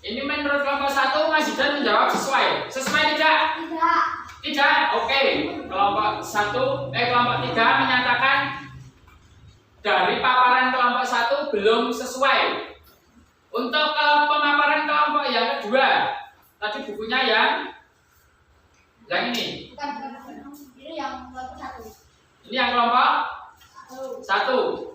Ini menurut kelompok 1 Mas Jidan menjawab sesuai. Sesuai tidak? Tidak. Tidak. Oke. Kelompok 3 menyatakan dari paparan kelompok 1 belum sesuai. Untuk pemaparan kelompok yang kedua, tadi bukunya yang ini. Bukan. Ini yang kelompok 1. Ini yang kelompok 1.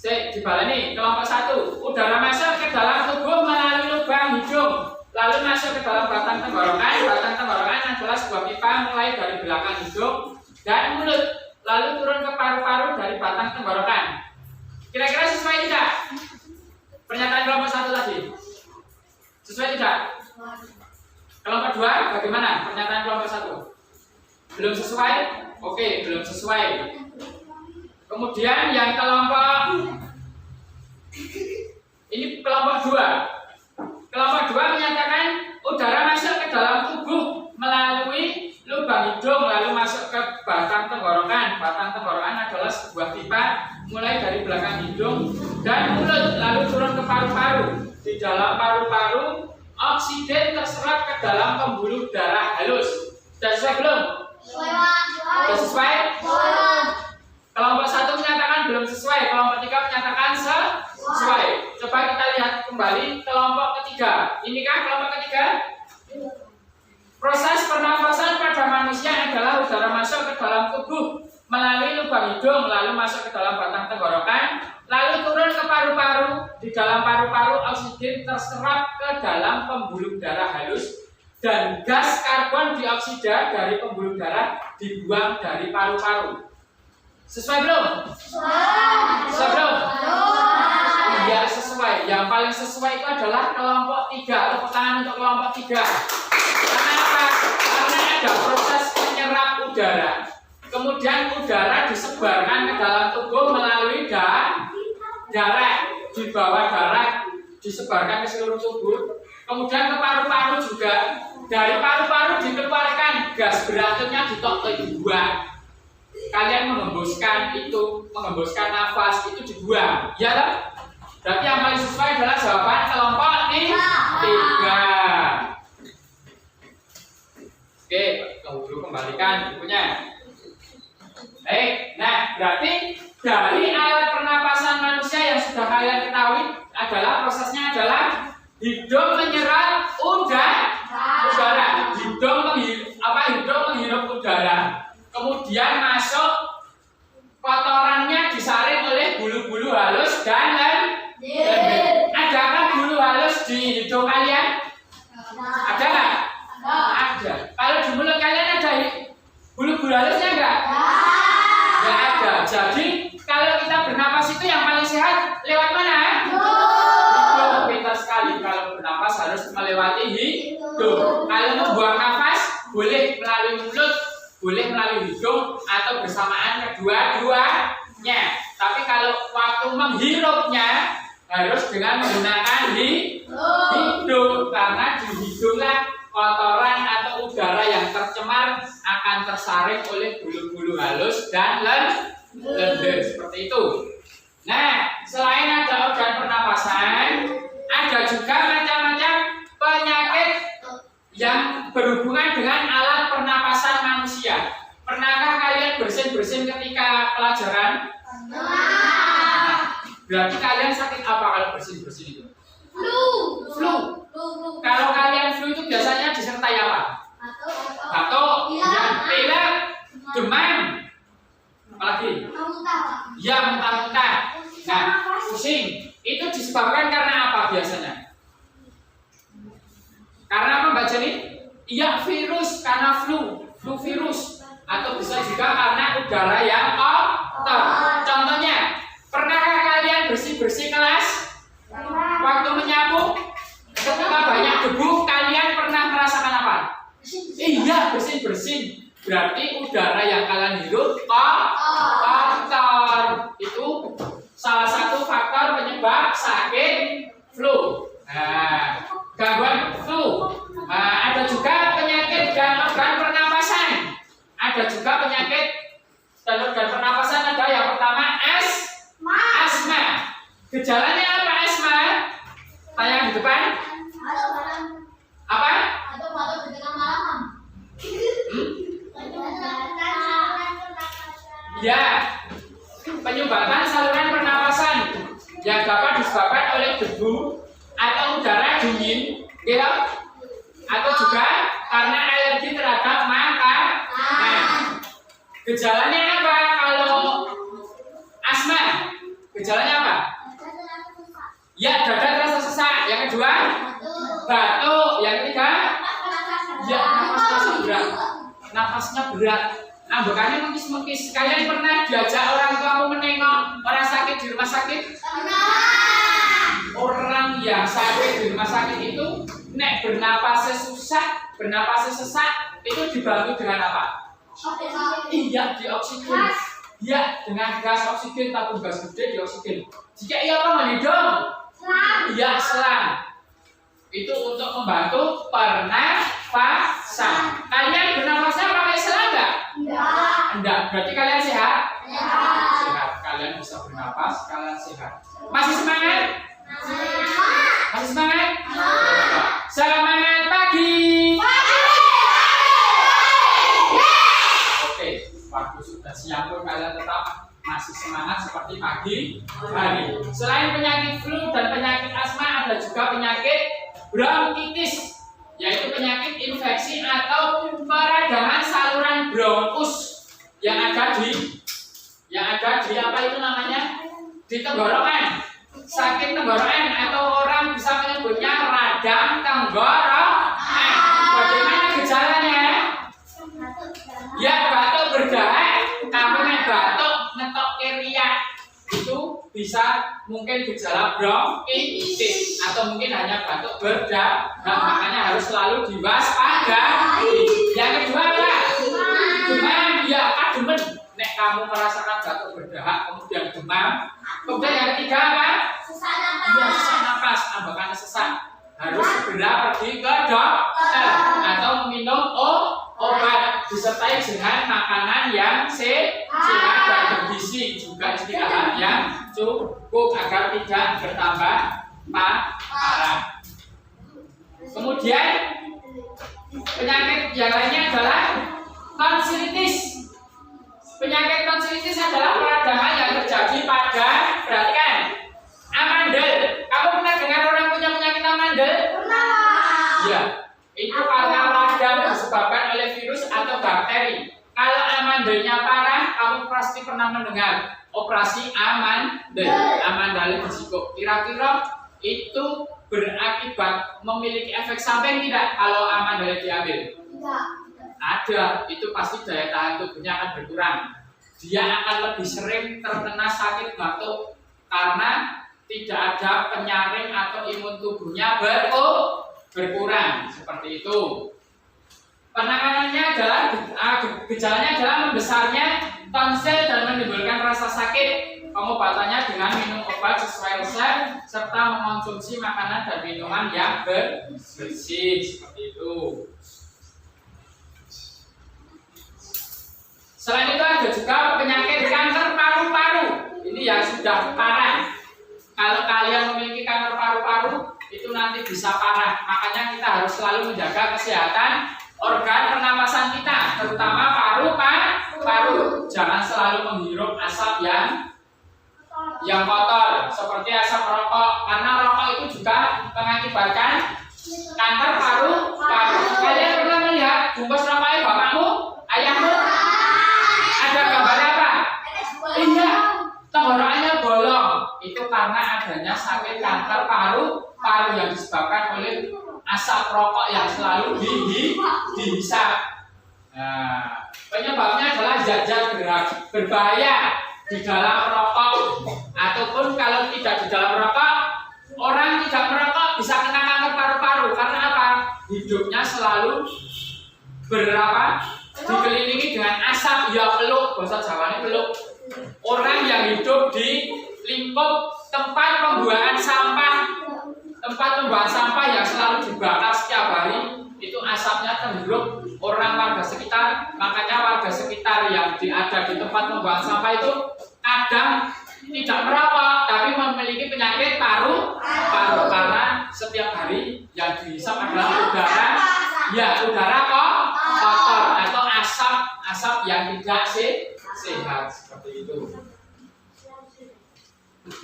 Dibaleni kelompok 1. Udara masuk ke dalam tubuh melalui lubang hidung lalu masuk ke dalam batang tenggorokan. Batang tenggorokan adalah sebuah pipa mulai dari belakang hidung dan mulut, lalu turun ke paru-paru dari batang tenggorokan. Kira-kira sesuai tidak? Pernyataan kelompok 1 tadi. Sesuai tidak? Kelompok 2 bagaimana? Pernyataan kelompok 1. Belum sesuai? Oke, belum sesuai. Kemudian yang kelompok ini kelompok 2. Kelompok 2 menyatakan udara masuk ke dalam tubuh melalui lubang hidung lalu masuk ke batang tenggorokan. Batang tenggorokan adalah sebuah pipa mulai dari belakang hidung dan mulut lalu turun ke paru-paru. Di dalam paru-paru oksigen terserap ke dalam pembuluh darah halus. Sudah sesuai belum? Sudah sesuai? Kelompok 1 menyatakan belum sesuai, kelompok 3 menyatakan sesuai. Coba kita lihat kembali kelompok ketiga. Inikah kelompok ketiga? Proses pernafasan pada manusia adalah udara masuk ke dalam tubuh melalui lubang hidung, lalu masuk ke dalam batang tenggorokan, lalu turun ke paru-paru. Di dalam paru-paru oksigen terserap ke dalam pembuluh darah halus dan gas karbon dioksida dari pembuluh darah dibuang dari paru-paru. Sesuai belum? Sesuai belum? Iya sesuai. Yang paling sesuai itu adalah kelompok 3. Tepuk tangan untuk kelompok 3. Karena apa? Karena ada proses penyerap udara. Kemudian udara disebarkan ke dalam tubuh melalui darah. Di bawah darah disebarkan ke seluruh tubuh. Kemudian ke paru-paru juga. Dari paru-paru dikeluarkan gas beracunnya dibuang. Kalian menghembuskan itu, menghembuskan nafas itu dibuang. Ya kan? Berarti yang paling sesuai adalah jawaban kelompok 3. Oke, guru kembalikan bukunya. Baik, nah berarti dari alat pernapasan manusia yang sudah kalian ketahui adalah prosesnya adalah hidung menyerap udara, hidung menghirup udara, kemudian masuk kotorannya disaring oleh bulu-bulu halus dan lembut. Adakah bulu halus di hidung kalian? Ada nggak? Ada. Kalau di mulut kalian ada bulu-bulu halusnya nggak? Nggak ada. Jadi kalau kita bernapas itu yang paling sehat lewat mana? Hidung. Pintar sekali. Kalau bernapas harus melewati hidung. Kalau membuang nafas boleh melalui mulut, boleh melalui hidung atau bersamaan kedua-duanya. Tapi kalau waktu menghirupnya harus dengan menggunakan hidung, karena di hidunglah kotoran atau udara yang tercemar akan tersaring oleh bulu-bulu halus dan lembut seperti itu. Nah, selain ada organ pernapasan, ada juga macam-macam penyakit yang berhubungan dengan alat pernapasan manusia. Pernahkah kalian bersin-bersin ketika pelajaran? Berarti kalian sakit apa kalau bersin-bersin itu? Flu. Kalau kalian flu itu biasanya disertai apa? Batuk, pilek, demam, apalagi? Ya, muntah-muntah. Nah, pusing. Itu disebabkan karena apa biasanya? Karena apa Mbak Jenny? Iya, virus, karena flu virus. Atau bisa juga karena udara yang kotor. Contohnya, pernahkah kalian bersih-bersih kelas? Waktu menyapu, ketika banyak debu, kalian pernah merasakan apa? Iya, bersin-bersin. Berarti udara yang kalian hirup kotor. Itu salah satu faktor penyebab sakit flu. Nah, gangguan flu. Nah, ada juga penyakit dan organ pernapasan. Ada juga penyakit dan organ pernapasan. Ada yang pertama asma. Gejalanya apa asma? Tayang di depan. Apa? Ya, penyumbatan saluran pernapasan yang dapat disebabkan oleh debu atau udara dingin, gitu? Atau juga karena alergi terhadap makanan. Nah, gejalanya apa kalau asma? Gejalanya apa? Ya, dada terasa sesak. Yang kedua, batuk. Yang napasnya berat, ambekannya mengkis-mengkis. Kalian pernah diajak orang tuamu menengok orang sakit di rumah sakit? Orang yang sakit di rumah sakit itu nek bernapasnya susah, bernapasnya sesak, itu dibantu dengan apa? Iya, di oksigen. Ya, dengan gas oksigen, tabung gas gede di oksigen. Jika ia apa menghidung? Iya, selang. Itu untuk membantu pernafasan. Kalian bernapasnya pakai selang enggak? Enggak. Berarti kalian sehat? Sehat. Kalian bisa bernapas, kalian sehat. Masih semangat? Masih semangat? Semangat pagi. Oke, waktu sudah siang pun kalian tetap masih semangat seperti pagi hari. Selain penyakit flu dan penyakit asma, ada juga penyakit bronkitis, yaitu penyakit infeksi atau peradangan saluran bronkus yang ada di apa itu namanya? Di tenggorokan. Sakit tenggorokan atau orang bisa menyebutnya radang tenggorokan. Bagaimana gejalanya? Ya, batuk berdahak, kamu batuk ngetok riak, itu bisa mungkin gejala bronkitis atau mungkin hanya batuk berdahak. Makanya harus selalu diwaspadai. Yang kedua apa? Demam. Ya, demen. Nek kamu merasakan batuk berdahak kemudian demam. Kemudian yang ketiga apa? Ya, sesak napas, ambekannya sesak. Harus segera pergi ke dokter atau meminum obat disertai dengan makanan yang sehat dan bergizi, juga istirahat yang cukup agar tidak bertambah parah. Kemudian penyakit yang lainnya adalah tonsilitis. Penyakit tonsilitis adalah peradangan yang terjadi pada, perhatikan, amandel. Kamu pernah dengar orang punya penyakit amandel? Iya. Itu karena radang disebabkan oleh virus atau bakteri. Kalau amandelnya parah, kamu pasti pernah mendengar operasi amandel, amandel risiko. Kira-kira itu berakibat memiliki efek samping tidak kalau amandel diambil? Ada, itu pasti daya tahan tubuhnya akan berkurang. Dia akan lebih sering terkena sakit batuk karena tidak ada penyaring atau imun tubuhnya berkurang, seperti itu. Penanganannya adalah gejalanya adalah membesarnya tonsil dan menimbulkan rasa sakit. Pengobatannya dengan minum obat sesuai resep serta mengonsumsi makanan dan minuman yang bersih, seperti itu. Selain itu ada juga penyakit kanker paru-paru. Ini yang sudah parah. Kalau kalian memiliki kanker paru-paru, itu nanti bisa parah. Makanya kita harus selalu menjaga kesehatan organ pernapasan kita, terutama paru-paru. Jangan selalu menghirup asap yang kotor, seperti asap rokok. Karena rokok itu juga mengakibatkan kanker paru-paru. Kalian pernah melihat bungkus rokoknya bapakmu, ayahmu? Ada gambarnya apa? Iya, tenggorokannya bolong. Itu karena adanya sakit kanker paru-paru yang disebabkan oleh asap rokok yang selalu dihisap. Nah, penyebabnya adalah zat-zat berbahaya di dalam rokok, ataupun kalau tidak di dalam rokok, orang tidak merokok bisa kena kanker paru-paru. Karena apa? Hidupnya selalu dikelilingi dengan asap, ya peluk, bahasa Jawanya peluk. Orang yang hidup di lingkup tempat pembuangan sampah yang selalu dibakar setiap hari, itu asapnya terhirup orang warga sekitar. Makanya warga sekitar yang ada di tempat pembuangan sampah itu kadang tidak merokok tapi memiliki penyakit paru-paru karena setiap hari yang dihisap adalah udara kotor atau asap yang tidak sehat, seperti itu.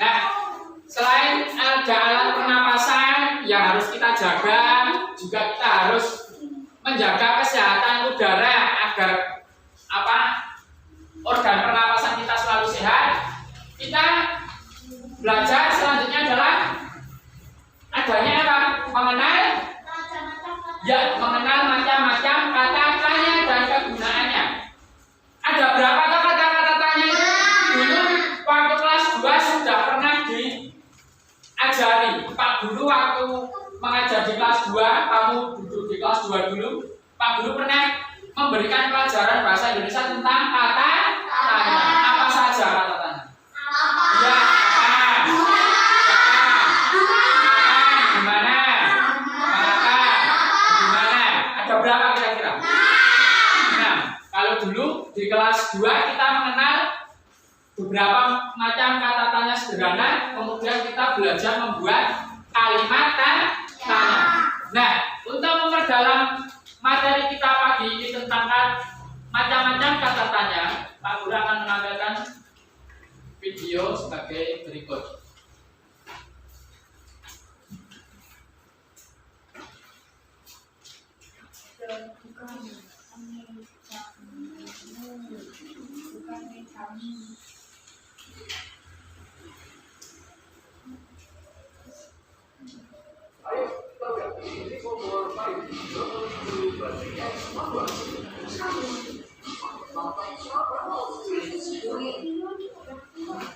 Nah, selain ada alat pernapasan yang harus kita jaga, juga kita harus menjaga kesehatan udara agar organ pernapasan kita selalu sehat. Kita belajar selanjutnya adalah adanya apa? Mengenal macam-macam kata-katanya dan kegunaan kelas 2, kamu duduk di kelas 2 dulu. Pak Guru pernah memberikan pelajaran bahasa Indonesia tentang kata tanya. Apa saja kata tanya? Ya, gimana? Maka, gimana? Ada berapa kira-kira? Nah, kalau dulu di kelas 2 kita mengenal beberapa macam kata tanya sederhana, kemudian kita belajar membuat kalimat tanya. Nah, untuk memperdalam materi kita pagi ini tentang macam-macam kata tanya, Pak Guru akan menampilkan video sebagai berikut.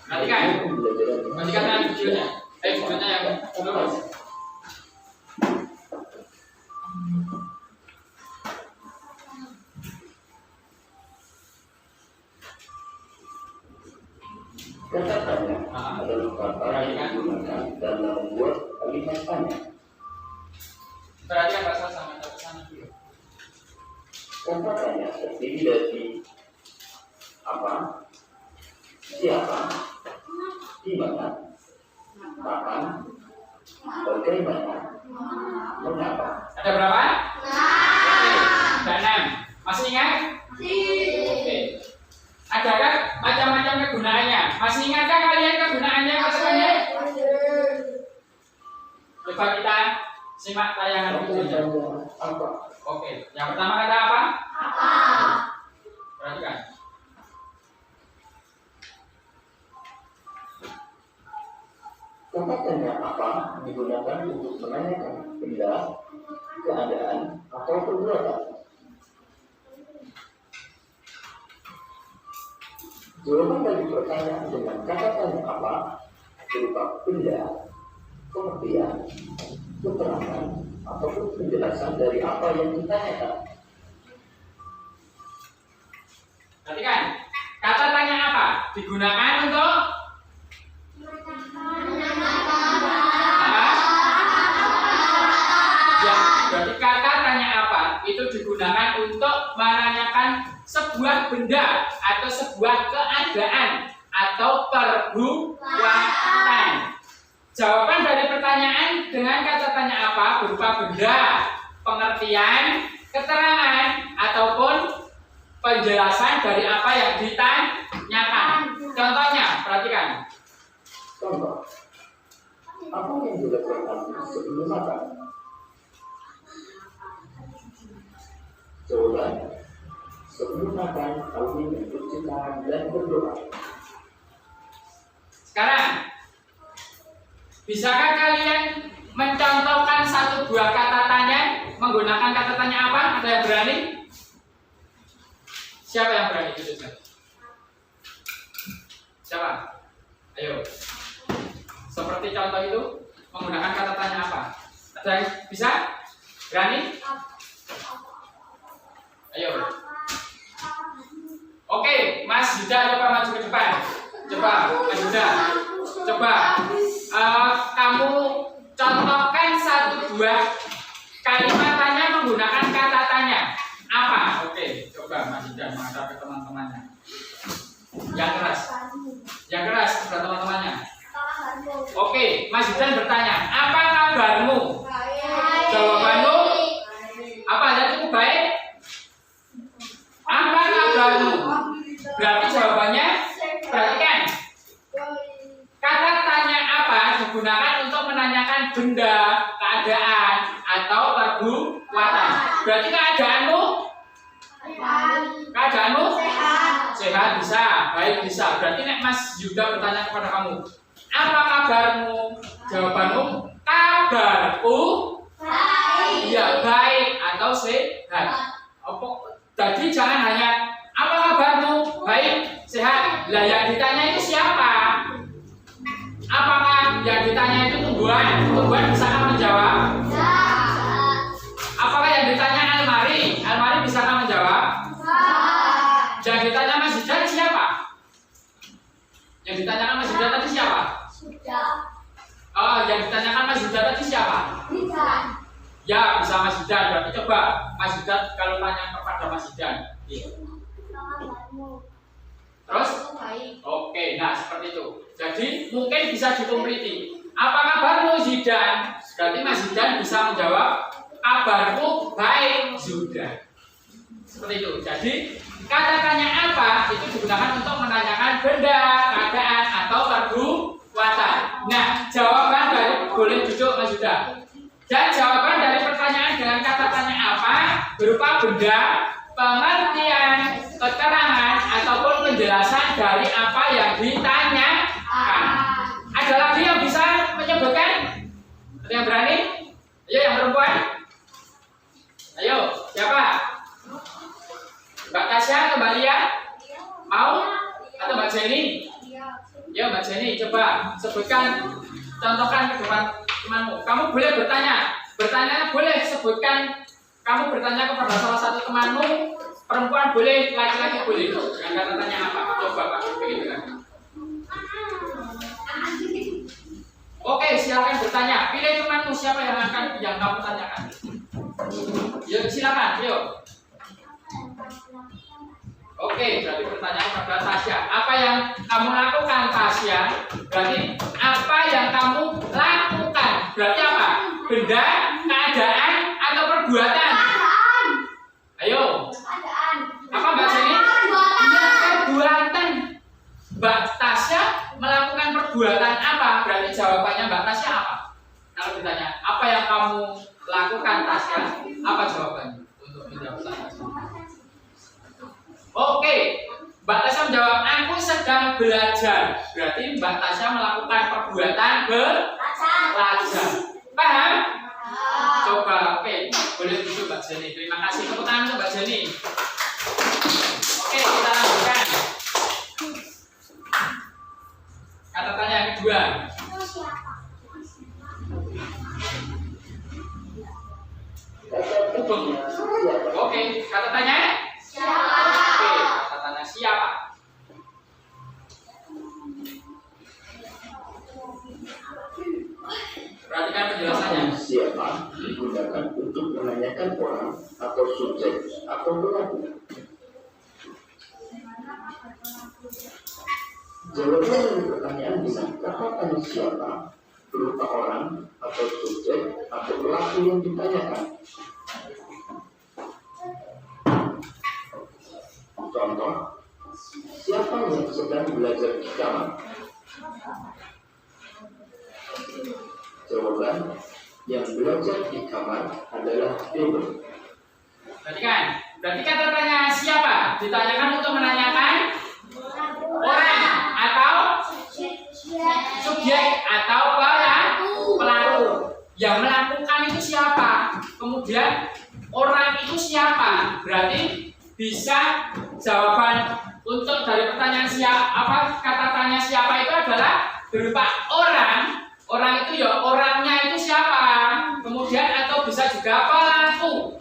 Perhatikan yang videonya. Videonya yang lurus. Kata tanya adalah kata yang digunakan dalam membuat kalimat tanya. Perhatikan bahasa sama sana dulu. Kata tanya terdiri dari apa, siapa, di mana, kapan, bagaimana, mengapa. Ada berapa? Oke, ada 6. Masih ingat? Oke. Adakah macam-macam kegunaannya? Masih ingatkah kalian kegunaannya katanya? Coba kita simak tayangan videonya. Oke, yang pertama kata apa? Perhatikan. Kata tanya apa digunakan untuk menanyakan benda, keadaan, atau perbuatan. Jawaban dari pertanyaan dengan kata tanya apa berupa benda, pengertian, keterangan, ataupun penjelasan dari apa yang ditanyakan. Perhatikan. Kata tanya apa? Digunakan untuk berarti kata tanya apa itu digunakan untuk menanyakan sebuah benda atau sebuah keadaan atau perbuatan. Jawaban dari pertanyaan dengan kata tanya apa berupa benda, pengertian, keterangan ataupun penjelasan dari apa yang ditanyakan. Contohnya, perhatikan. Contoh, apa yang dilakukan sebelum makan? Jawaban, sebelum makan, kami mencuci tangan dan berdoa. Sekarang, bisakah kalian mencontohkan satu buah kata tanya menggunakan kata tanya apa? Ada yang berani? Siapa yang berani? Siapa? Ayo. Seperti contoh itu menggunakan kata tanya apa? Ada yang bisa? Berani? Ayo. Oke, Mas Yuda coba maju ke depan. Coba, Mas Yuda. Coba kamu contohkan satu buah kalimat tanya menggunakan kata tanya. Apa? Oke, coba Mas Yuda menghadap ke teman-temannya. Yang keras. Yang keras kepada teman-temannya. Oke, Mas Yuda bertanya, apa kabarmu? Jawabanmu apa? Ada cukup baik? Apa kabarmu? Berarti jawabannya, perhatikan. Kata tanya apa digunakan untuk menanyakan benda, keadaan, atau perbuatan. Berarti keadaanmu? Keadaanmu? Sehat bisa, baik bisa. Berarti nek Mas Yuda bertanya kepada kamu, apa kabarmu? Jawabanmu, kabarku ya baik atau sehat. Jadi jangan hanya apa kabarmu, baik, sehat. Lah yang ditanya itu siapa? Apakah yang ditanya itu tumbuhan? Tumbuhan bisa menjawab? Yuda tadi siapa? Sudah. Oh, yang ditanyakan Mas Yuda tadi siapa? Bisa. Ya, bisa Mas Yuda. Berarti coba Mas Yuda kalau tanya kepada Mas Yuda. Iya. Kamu. Terus? Baik. Oke, nah seperti itu. Jadi mungkin bisa dikompliti. Apa kabarmu Zidan? Berarti Mas Zidan bisa menjawab kabarku baik Zudan. Seperti itu. Jadi kata tanya apa itu digunakan untuk menanyakan benda, keadaan atau perbuatan. Nah, jawaban dari boleh duduk Mas Zudan. Dan jawaban dari pertanyaan dengan kata tanya apa berupa benda, pengertian, keterangan ataupun penjelasan dari apa yang ditanyakan. Ada lagi yang bisa menyebutkan? Ada yang berani? Ayo yang perempuan. Ayo, siapa? Mbak Tasya atau Mbak Lia? Mau? Atau Mbak Jenny? Ya Mbak Jenny, coba sebutkan, contohkan ke depan temanmu. Kamu boleh bertanya boleh sebutkan. Kamu bertanya kepada salah satu temanmu, perempuan boleh, laki-laki boleh. Dengan kata tanya apa? Coba Pak, begitu kan? Oke, silakan bertanya. Pilih temanmu siapa yang kamu tanyakan. Yuk silakan, yuk. Oke, berarti pertanyaan kepada Tasya. Apa yang kamu lakukan, Tasya? Berarti apa yang kamu lakukan? Berarti apa? Benda, keadaan, atau perbuatan? Keadaan. Ayo. Keadaan. Apa Mbak Jenny? Iya, perbuatan. Mbak Tasya melakukan perbuatan apa? Berarti jawabannya Mbak Tasya apa? Kalau ditanya, apa yang kamu lakukan, Tasya? Apa jawabannya untuk menjawab Tasya? Oke, Mbak Tasya menjawab, aku sedang belajar. Berarti Mbak Tasya melakukan perbuatan belajar. Paham? Coba, oke, boleh duduk Mbak Jenny. Terima kasih, tepuk tangan untuk Mbak Jenny. Oke, kita lanjutkan. Kata tanya yang kedua. Oke, kata tanya? Siapa? Oke, kata tanya siapa? Perhatikan penjelasannya. Siapa digunakan untuk menanyakan orang atau subjek atau pelaku. Jawaban dari pertanyaan dengan kata tanya siapa berupa orang atau subjek atau pelaku yang ditanyakan. Contoh, siapa yang sedang belajar di kamar? Jawaban, yang belajar di kamar adalah Dewi. Berarti kata tanya siapa ditanyakan untuk menanyakan orang atau subjek atau pelaku. Yang melakukan itu siapa? Kemudian orang itu siapa? Berarti bisa jawaban untuk dari pertanyaan siapa, kata tanya siapa itu adalah berupa orang. Orang itu ya orangnya itu siapa? Kemudian atau bisa juga pelaku.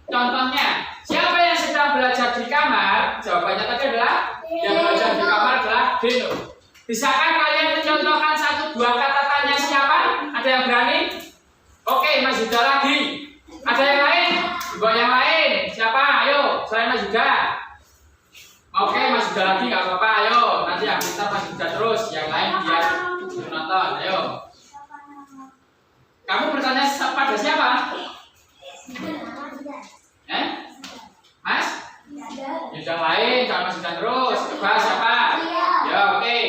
Contohnya, siapa yang sedang belajar di kamar? Jawabannya tadi adalah yang belajar di kamar adalah Dino. Bisakah kalian mencontohkan satu dua kata tanya siapa? Ada yang berani? Oke, Mas Yuda lagi. Ada yang lain? Coba yang lain. Siapa? Ayo, selain Mas Yuda. Oke, Mas Yuda lagi nggak apa-apa. Ayo, nanti yang kita Mas Yuda terus. Yang lain biar nonton. Ayo. Kamu bertanya pada siapa? Mas? Yang lain, jangan Mas Yuda terus. Coba siapa? Ya, oke.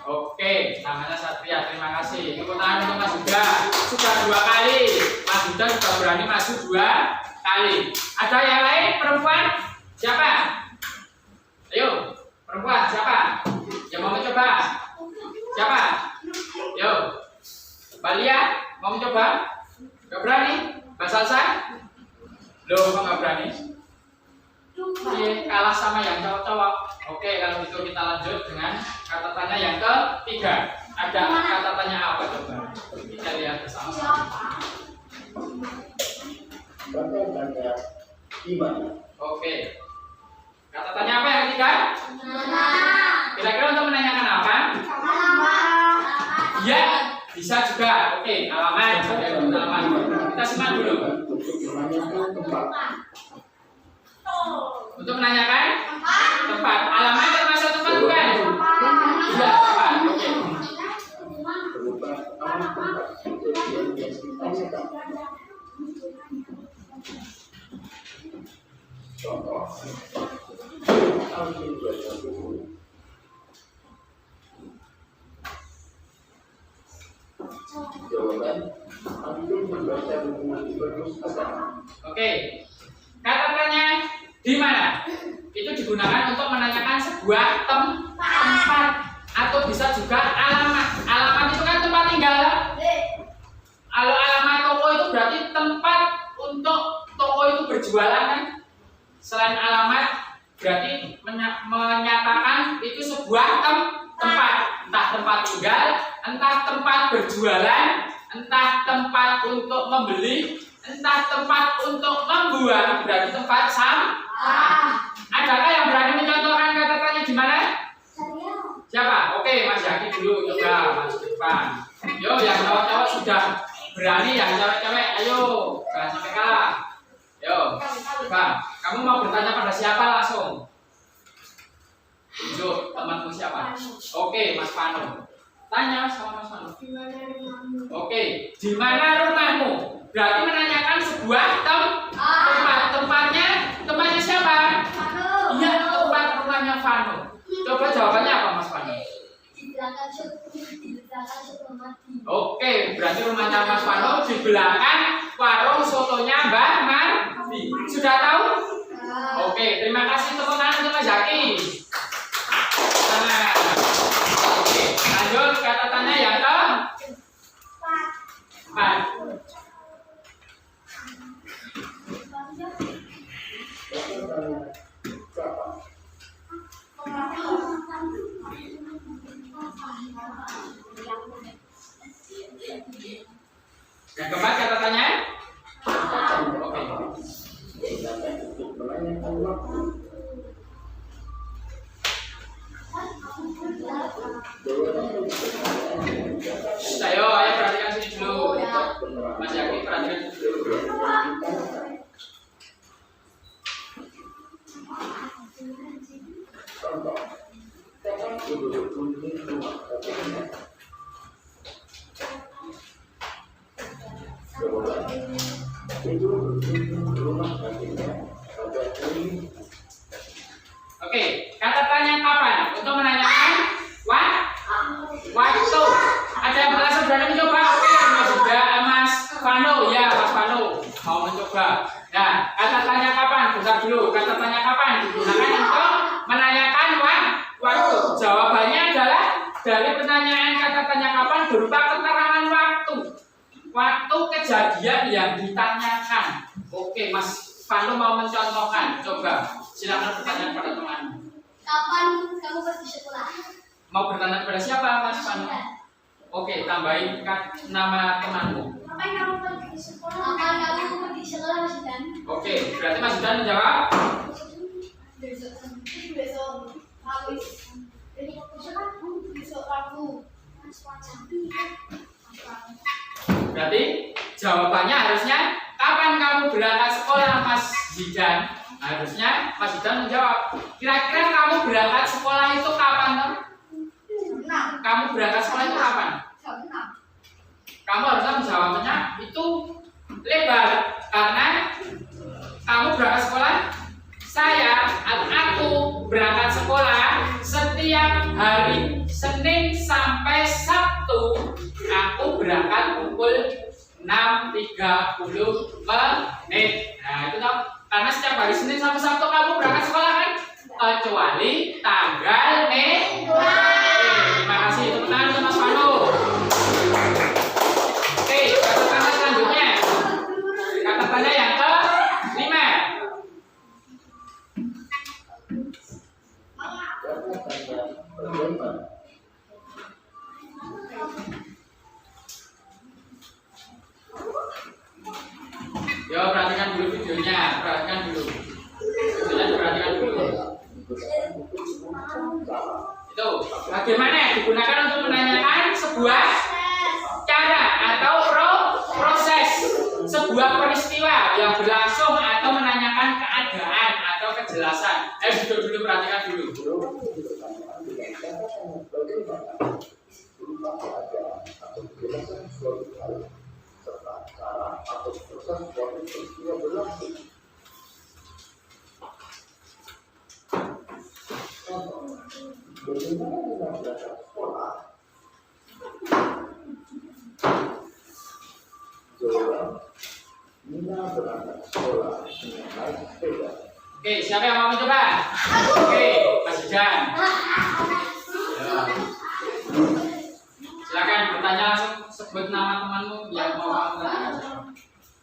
Oke, namanya Satria. Terima kasih. Tepuk tangan untuk Mas Yuda. Sudah 2 kali. Mas Yuda sudah berani maju 2 kali. Ada yang lain? Perempuan? Siapa? Ayo, perempuan siapa? Yang mau mencoba? Siapa? Yo, Mbak Lia mau mencoba? Gak berani? Mbak Salsa? Loh, kok gak berani? Kalah sama yang cowok-cowok. Oke, kalau gitu kita lanjut dengan kata tanya yang ketiga. Ada kata tanya apa coba? Kita lihat bersama-sama. Kata tanya di mana? Oke. Kata tanya apa yang ketiga? Kira-kira untuk menanyakan apa? Ya, bisa juga. Oke, alamat. Alamat. Kita simak dulu. Untuk menanyakan tempat. Alamat termasuk tempat bukan? Iya, tempat. Oke. Oke. Kata tanya di mana? Itu digunakan untuk menanyakan sebuah tempat atau bisa juga alamat. Alamat itu kan tempat tinggal. Kalau alamat toko itu berarti tempat untuk toko itu berjualan kan? Selain alamat berarti menyatakan itu sebuah tempat, entah tempat tinggal, entah tempat berjualan, entah tempat untuk membeli, entah tempat untuk membuang, berarti tempat sampah. Adakah yang berani mencontohkan kata tanya di mana? Siapa? Oke, Mas Yaki dulu, coba maju ke depan. Yo, yang cowok-cowok sudah berani, yang cewek-cewek, ayo, jangan sampai kalah. Yo, coba. Kamu mau bertanya pada siapa langsung? Tunjuk temanmu siapa? Oke, Mas Pano. Tanya sama Mas Pano. Oke, di mana rumahmu? Berarti menanyakan sebuah tempat. Tempatnya siapa? Iya, tempat rumahnya Vano. Coba jawabannya apa Mas Pano? Di belakang supermarket. Oke, berarti rumahnya Mas Pano di belakang warung sotonya Mbak Mardi. Sudah tahu? Oke, terima kasih tepuk tangan untuk Mas Zaki. Nah, oke, lanjut kata tanya yang keempat. Yang keempat kata tanya? Oke. Ayo perhatikan sini dulu. Mas Yaki perhatikan dulu. Oke, kata tanya kapan? Untuk menanyakan waktu. Ada yang merasa berani mencoba? Oke, Mas Vano, ya Mas Vano mau mencoba. Nah, kata tanya kapan? Bentar dulu. Kata tanya kapan digunakan untuk menanyakan waktu. Jawabannya adalah dari pertanyaan kata tanya kapan berupa keterangan waktu. Waktu kejadian yang ditanyakan. Oke, Mas Vano mau mencontohkan. Coba, silakan bertanya kepada temanmu. Kapan kamu pergi sekolah? Mau bertanya kepada siapa, Mas Vano? Oke, tambahin nama temanmu. Kapan kamu pergi sekolah? Kapan kamu pergi sekolah, Mas Dan? Oke, berarti Mas Dan menjawab. Besok Kamis. Besok Rabu. Berarti jawabannya harusnya kapan kamu berangkat sekolah, Mas Zidan? Harusnya Mas Zidan menjawab. Kira-kira kamu berangkat sekolah itu kapan? Kamu berangkat sekolah itu kapan? Kamu harusnya menjawabnya itu lebar karena kamu berangkat sekolah. Saya atau aku berangkat sekolah setiap hari Senin sampai Sabtu. Aku berangkat pukul 6.30 menit. Nah itu dong, karena setiap hari Senin sampai Sabtu kamu berangkat sekolah kan? Kecuali tanggal Minggu. Terima kasih tepuk tangan untuk Mas Vano. Oke, kata tanya selanjutnya. Kata tanya yang ke-5. Yo, perhatikan dulu videonya, perhatikan dulu. Videonya diperhatikan dulu. Itu bagaimana digunakan untuk menanyakan sebuah cara atau proses sebuah peristiwa yang berlangsung atau menanyakan keadaan atau kejelasan. Duduk dulu, perhatikan dulu. Bagaimana dengan berangkat sekolah? Jawaban, Nina berangkat sekolah dengan naik sepeda. Oke, siapa yang mau mencoba? Oke, Mas Jan. Ya. Silakan bertanya langsung, sebut nama temanmu yang mau kamu tanyakan.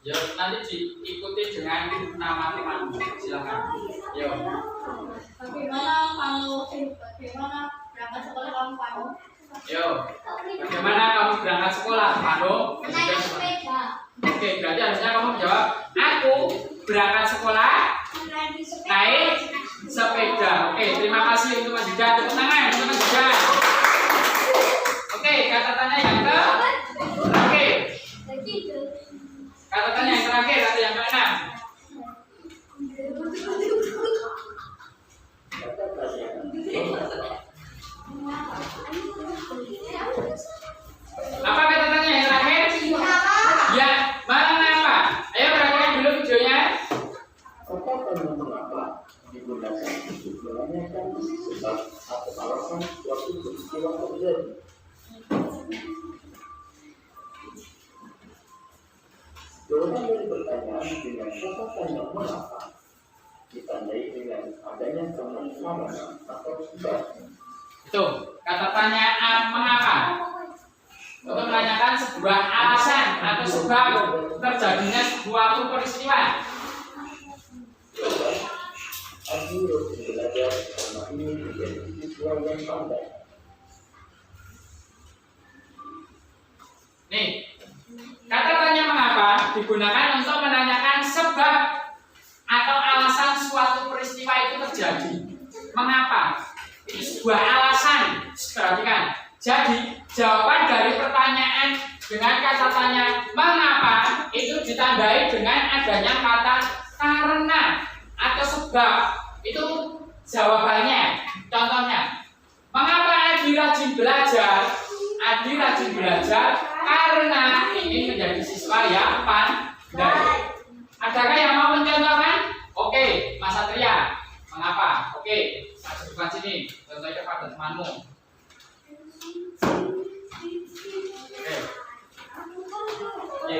Ya, nanti diikuti dengan nama temanmu. Silakan. Yo. Bagaimana berangkat sekolah kamu Panu? Yo. Bagaimana kamu berangkat sekolah, Panu? Naik sepeda. Oke, berarti harusnya kamu jawab, aku berangkat sekolah naik sepeda. Oke, terima kasih untuk Mas Yuda. Tepuk tangan untuk Mas Yuda. Oke, kata tanya yang terakhir. Kata tanya yang terakhir atau yang keenam? Apa kata tanya yang terakhir? Ya, mengapa? Ayo perhatikan dulu videonya. Katakan mengapa digunakan untuk menanyakan sebab atau alasan suatu peristiwa terjadi. Jawaban dari pertanyaan dengan kata tanya mengapa ditandai dengan adanya sama atau sebab. Itu kata tanya mengapa. Untuk menanyakan sebuah alasan atau sebab terjadinya suatu peristiwa. Aku harus belajar karena ini menjadi siswa yang pandai. Nih, kata tanya mengapa digunakan untuk menanyakan sebab atau alasan suatu peristiwa itu terjadi. Mengapa? Itu sebuah alasan. Perhatikan. Jadi, jawaban dari pertanyaan dengan kata tanya mengapa itu ditandai dengan adanya kata karena atau sebab. Itu jawabannya. Contohnya, mengapa Adi rajin belajar? Adi rajin belajar karena ingin menjadi siswa yang pandai. Adakah yang mau mencontohkan? Oke, Mas Satria. Mengapa? Oke, masuk depan sini. Contohnya kepada temanmu. Oke.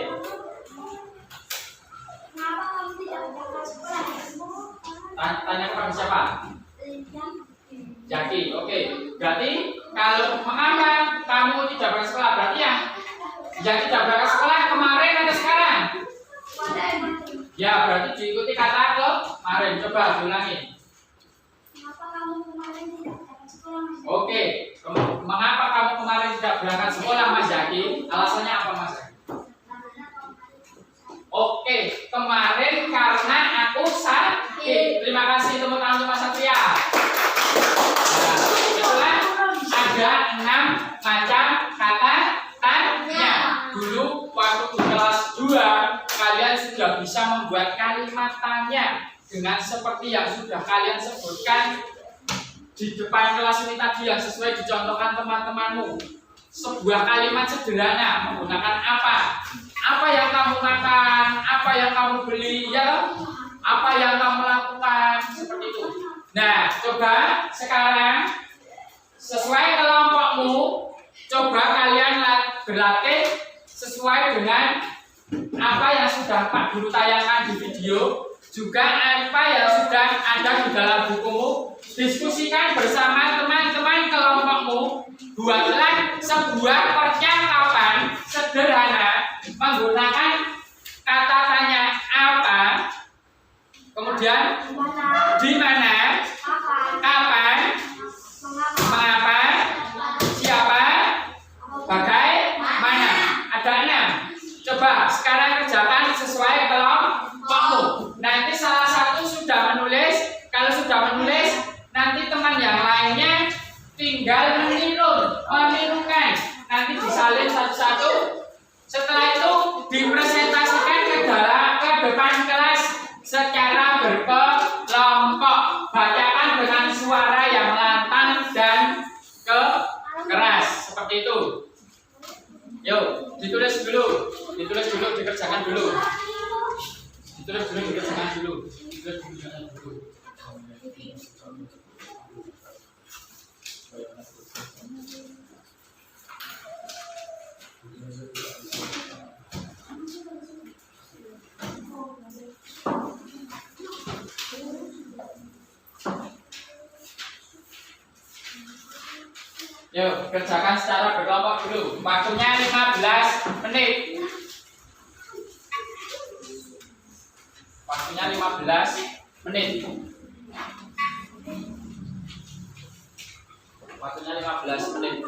Kenapa kamu tidak berangkat sekolah? Tanya kepada siapa? Jaki. Oke. Berarti kalau mengapa kamu tidak berangkat sekolah? Berarti yang tidak berangkat sekolah kemarin atau sekarang? Ya, berarti diikuti kata kemarin. Coba diulangi. Kenapa kamu kemarin tidak berangkat sekolah, Mas? Oke. Mengapa kamu kemarin tidak berangkat sekolah, Mas Jaki? Alasannya apa, Mas Jaki? Oke, kemarin karena aku sakit. Terima kasih tepuk tangan untuk Mas Satria. Nah, itulah ada 6 macam kata tanya. Dulu waktu di kelas 2 kalian sudah bisa membuat kalimat tanya dengan seperti yang sudah kalian sebutkan di depan kelas ini tadi yang sesuai dicontohkan teman-temanmu. Sebuah kalimat sederhana menggunakan apa? Apa yang kamu makan? Apa yang kamu beli? Ya, apa yang kamu lakukan? Seperti itu. Nah, coba sekarang sesuai kelompokmu, coba kalian berlatih sesuai dengan apa yang sudah Pak Guru tayangkan di video, juga apa yang sudah ada di dalam bukumu. Diskusikan bersama teman-teman kelompokmu. Buatlah sebuah percakapan sederhana menggunakan kata tanya apa, kemudian di mana, kapan, mengapa, siapa, bagaimana. Ada 6. Coba sekarang kerjakan sesuai kelompokmu. Nanti salah satu sudah menulis. Kalau sudah menulis, nanti teman yang lainnya tinggal menirukan. Nanti disalin satu-satu. Setelah itu dipresentasikan ke depan kelas secara berkelompok. Bacakan dengan suara yang lantang dan keras seperti itu. Yuk, ditulis dulu, dikerjakan dulu. Yuk, kerjakan secara berkelompok dulu. Waktunya 15 menit. Waktunya 15 menit. Waktunya 15 menit.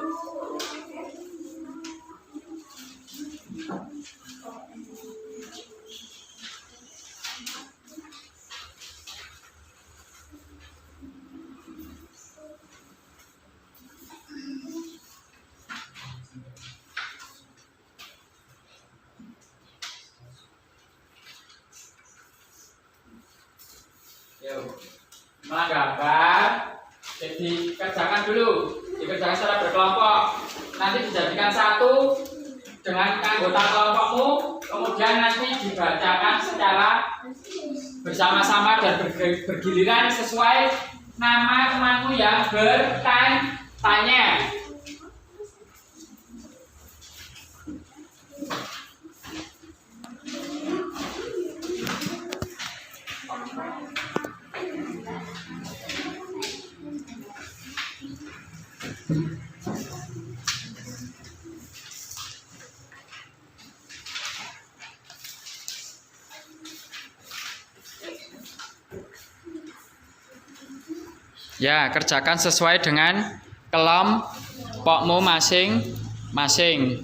Yuk, menggambar. Jadi kerjakan dulu, dikerjakan secara berkelompok. Nanti dijadikan satu dengan anggota kelompokmu, kemudian nanti dibacakan secara bersama-sama dan bergiliran sesuai nama temanmu yang bertanya. Ya, kerjakan sesuai dengan kelompokmu masing-masing.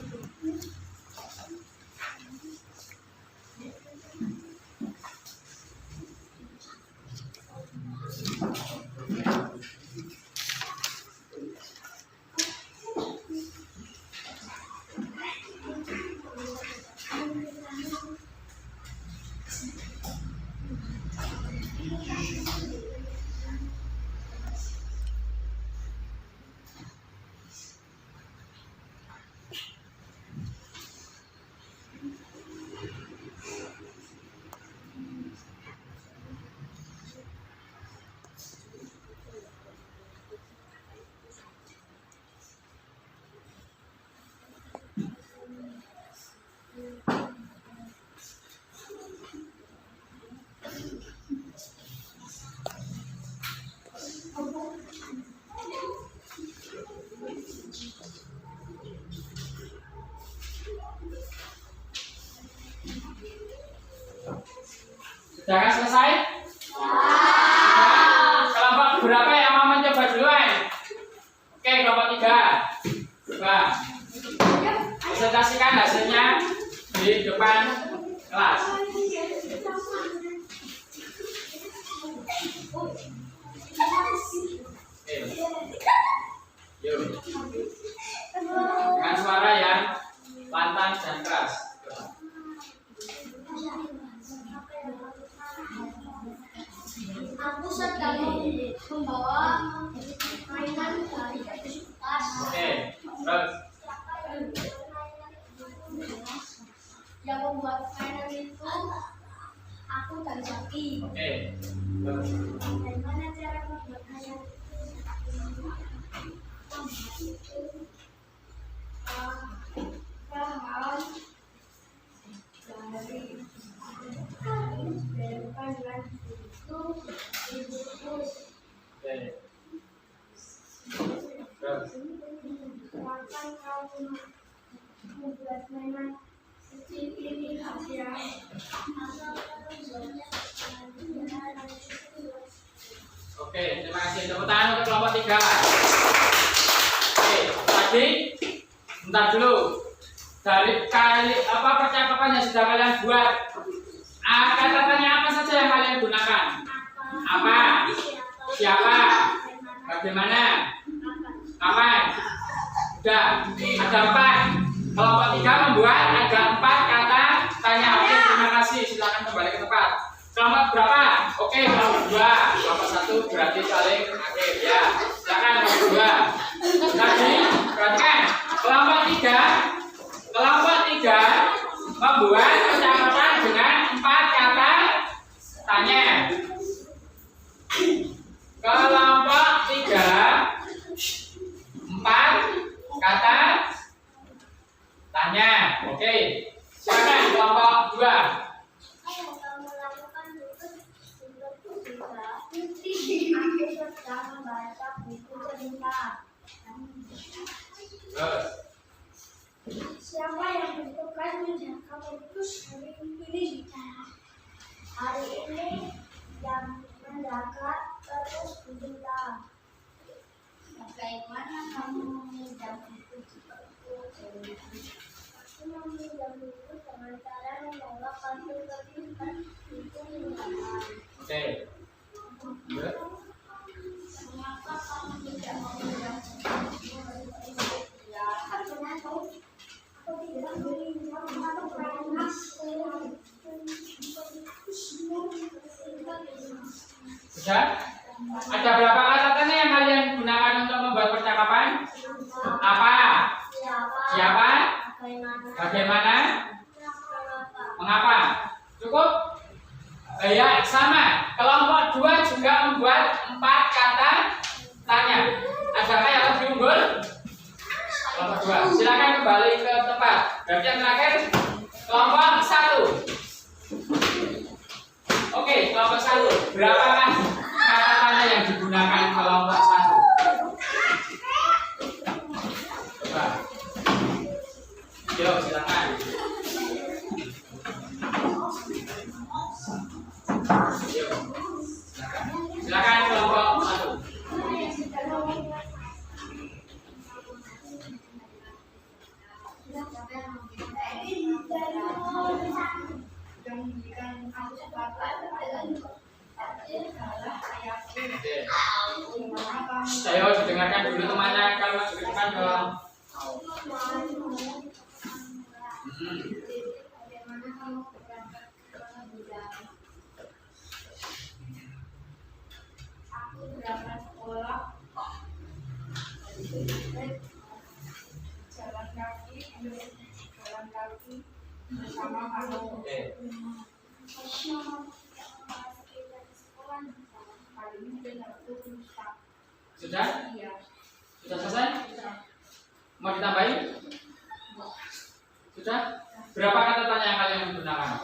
Sudah selesai? Kelompok berapa yang mau mencoba duluan? Oke, kelompok 3. Coba presentasikan hasilnya di depan kelas. Yuk. Dengan suara yang lantang dan keras. Aku sedang membawa mainan dari kelas. Oke, terus. Yang membuat mainan itu aku dan Zaki. Oke. Terus. Bagaimana cara membuat mainan? Membuat mainan seperti ini hasilnya. Oke, terima kasih. Tepuk tangan untuk kelompok 3. Oke, tadi bentar dulu. Dari percakapan yang sudah kalian buat, kata-katanya apa saja yang kalian gunakan? Apa? Siapa? Bagaimana? Aman. Udah. Ada 4. Kelompok 3 membuat ada 4 kata tanya. Oke, terima kasih. Silakan kembali ke tempat. Kelompok berapa? Oke, kelompok 2. Kelompok 1 berarti saling akhir ya. Silakan kelompok 2. Tadi perhatikan. Kelompok 3 membuat percakapan dengan 4 kata tanya. Kelompok 3 4 kata tanya. Oke. Silakan kelompok 2. Kalau melakukan tugas aku sedang membaca buku cerita. Terus. Siapa yang bertugas menjaga perpus hari ini? Hari ini yang menjaga perpus kita. Bagaimana kamu meminjam buku perpus? Aku meminjam buku dengan cara membawa kartu kredit itu menggunakan. Oke. Good. Mengapa kamu tidak meminjam buku perpus? Ya, karena aku tidak meminjam atau karena Sudah? Ada berapa kata tanya yang kalian gunakan untuk membuat percakapan? Apa? Siapa? Bagaimana? Mengapa? Cukup? Ya, sama. Kelompok 2 juga membuat 4 kata tanya. Adakah yang lebih unggul? Kelompok 2. Silakan kembali ke tempat. Berarti yang terakhir kelompok 1. Oke, kelompok 1. Berapakah kata tanya yang digunakan kelompok 1? Coba. Yuk, silakan. Yuk. Silakan kelompok 1. Ayo didengarkan dulu temannya kalau masuk ke depan dong. Aku berangkat sekolah. Jalan kaki bersama kamu. Oke. Kali ini benar rusak. Sudah? Iya. Sudah selesai? Mau ditambahin? Sudah? Berapa kata tanya yang kalian menggunakan?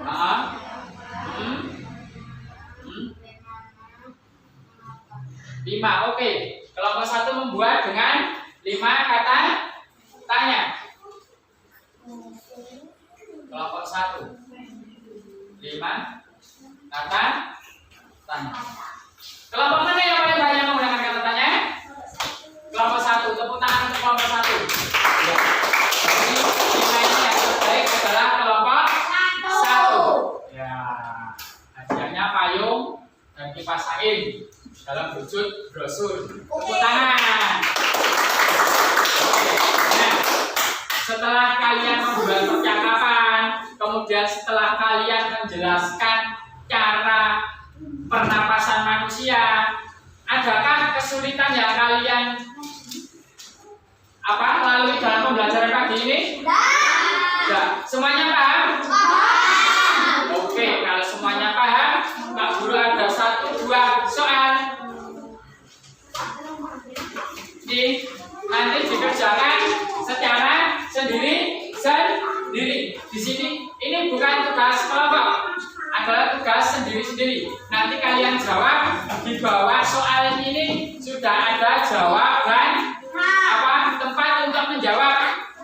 Ah? 5. Oke. Kelompok 1 membuat dengan 5 kata tanya. Kelompok 1 5 kata tanya. Kelompok mana yang paling banyak menggunakan kata tanya? Kelompok 1. Tepuk tangan untuk kelompok 1. Ya. Jadi 5 ini yang terbaik adalah kelompok 1. Ya. Hadiahnya payung dan kipas angin dalam wujud brosur. Tepuk tangan. Nah, setelah kalian membuat percakapan, kemudian setelah kalian menjelaskan cara pernapasan manusia, adakah kesulitan yang kalian lalui dalam pembelajaran pagi ini? Tidak. Semuanya paham? Oke, kalau semuanya paham, Pak Guru ada 1-2 soal. Nanti dikerjakan secara sendiri. Di sini ini bukan tugas kelompok, adalah tugas sendiri-sendiri. Nanti kalian jawab di bawah soal ini sudah ada jawaban tempat untuk menjawab.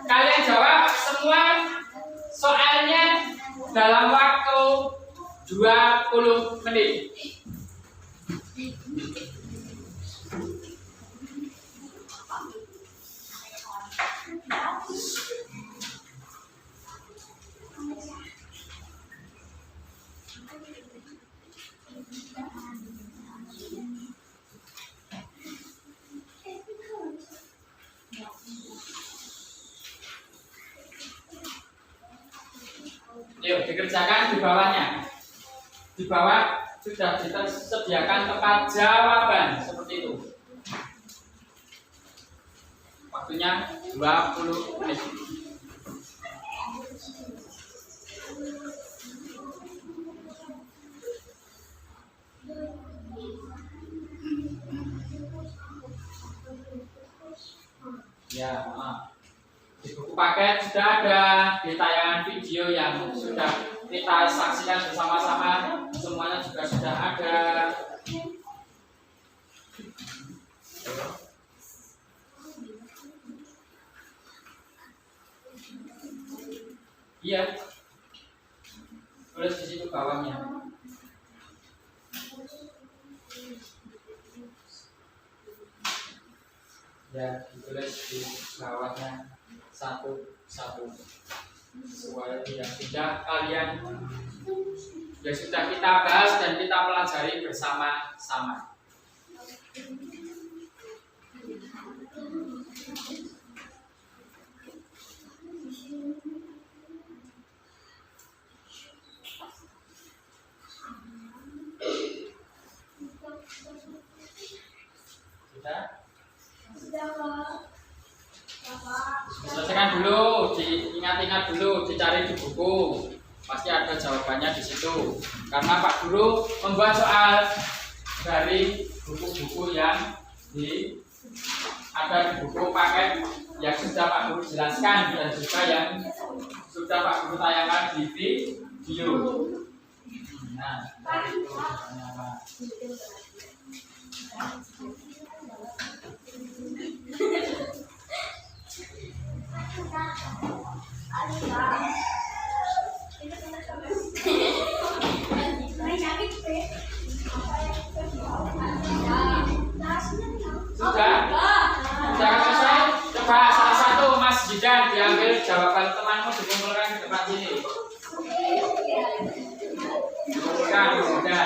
Kalian jawab semua soalnya dalam waktu 20 menit. Yuk dikerjakan di bawahnya. Di bawah sudah disediakan tempat jawaban seperti itu. Waktunya 20 menit. Ya, di buku paket sudah ada, di tayangan video yang sudah kita saksikan bersama-sama semuanya juga sudah ada. Iya, tulis di situ bawahnya. Ya, ditulis di bawahnya satu-satu sesuai yang sudah kalian sudah kita bahas dan kita pelajari bersama-sama. Selesaikan dulu, diingat-ingat dulu, dicari di buku. Pasti ada jawabannya di situ. Karena Pak Guru membuat soal dari buku-buku yang ada di buku paket yang sudah Pak Guru jelaskan dan juga yang sudah Pak Guru tayangkan di video. Nah, itu apa? Sudah selesai. Coba salah satu Mas Jidan diambil jawaban temanmu dikumpulkan di depan sini. Kumpulkan sudah.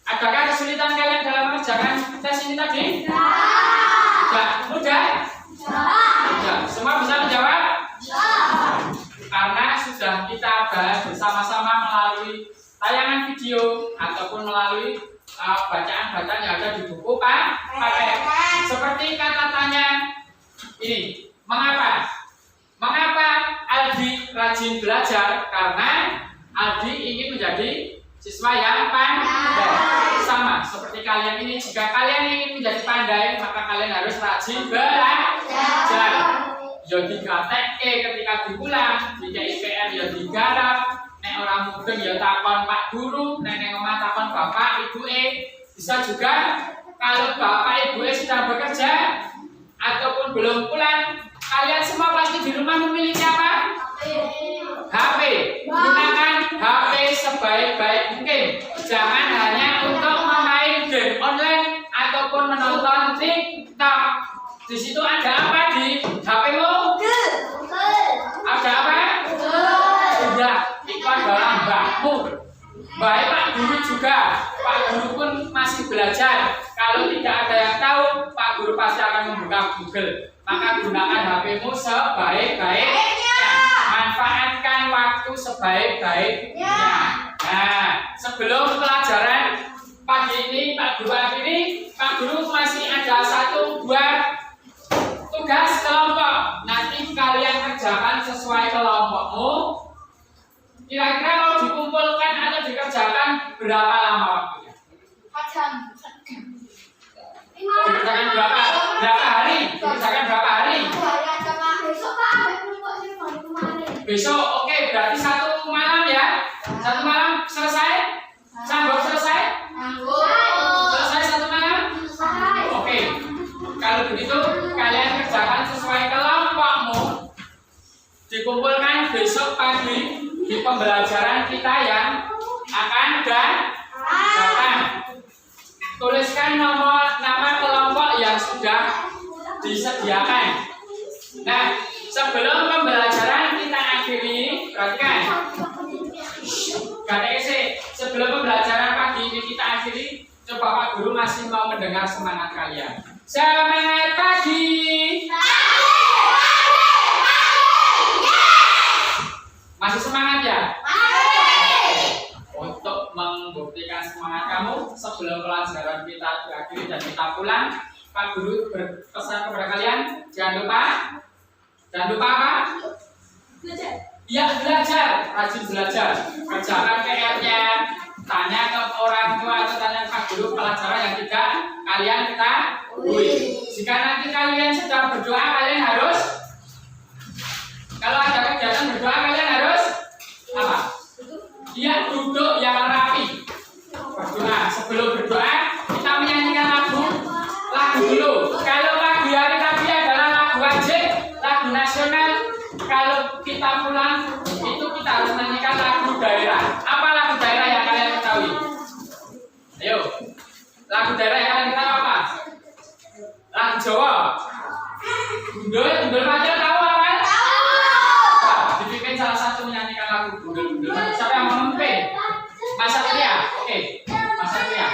Adakah kesulitan kalian dalam mengerjakan tes ini tadi? Tidak. Mudah? Mudah. Semua bisa menjawab? Karena sudah kita bahas bersama-sama melalui tayangan video ataupun melalui bacaan-bacaan yang ada di buku paket. Seperti kata tanya ini, mengapa? Mengapa Aldi rajin belajar? Karena Aldi ingin menjadi siswa yang pandai. Sama seperti kalian ini, jika kalian ingin menjadi pandai, maka kalian harus rajin belajar. Ya digatekke ketika diulang, jika IPR ya digarap, nek orang mudeng ya takon Pak Guru, nek neng omah takon Bapak Ibu. Bisa juga kalau Bapak Ibu sedang bekerja ataupun belum pulang, kalian semua pasti di rumah memiliki apa? HP. Gunakan HP sebaik-baik mungkin. Jangan hanya untuk memain game online ataupun menonton TikTok. Di situ ada apa di HP-mu? Ada apa? Sudah, itu adalah mbakmu. Baik Pak Guru juga. Pak Guru pun masih belajar. Kalau tidak ada yang tahu, Pak Guru pasti akan membuka Google. Maka gunakan HP-mu sebaik-baiknya. Manfaatkan waktu sebaik-baiknya. Nah, sebelum pelajaran pagi ini Pak Guru akhiri, Pak Guru masih ada 1-2 tugas kelompok. Nanti kalian kerjakan sesuai kelompokmu. Kira-kira mau dikumpulkan atau dikerjakan berapa lama waktunya? 4 jam. Dikerjakan berapa hari? Dikerjakan berapa hari? Besok, oke, berarti 1 malam ya? 1 malam selesai? Sanggup selesai? Selesai 1 malam? Oke. Kalau begitu, kalian kerjakan sesuai kelompokmu. Dikumpulkan besok pagi di pembelajaran kita yang akan datang. Tuliskan nama kelompok yang sudah disediakan. Nah, sebelum pembelajaran kita akhiri, perhatikan. KTC, sebelum pembelajaran pagi ini kita akhiri, coba Bapak Guru masih mau mendengar semangat kalian. Semangat pagi. Masih semangat ya? Untuk membuktikan semangat kamu sebelum pelajaran kita berakhir dan kita pulang, Pak Guru berpesan kepada kalian, jangan lupa apa? Ya, belajar, rajin belajar, kerjakan PR-nya, tanya ke orang tua atau tanya Pak Guru pelajaran yang tidak kalian ketahui. Jika nanti kalian sedang berdoa, kalian harus, kalau ada kegiatan berdoa, kalian harus apa? Ya, duduk yang rapi. Berdoa. Sebelum berdoa, kita menyanyikan lagu dulu. Kalau lagu hari tadi adalah lagu wajib, lagu nasional. Kalau kita pulang, itu kita harus menyanyikan lagu daerah. Apa lagu daerah yang kalian ketahui? Ayo, lagu daerah yang kalian ketahui apa? Lagu Jawa. Gundul Macil tahu apa? Tahu. Dipimpin salah satu menyanyikan lagu Gundul. Siapa yang mau memimpin? Mas Satria. Oke, Mas Satria.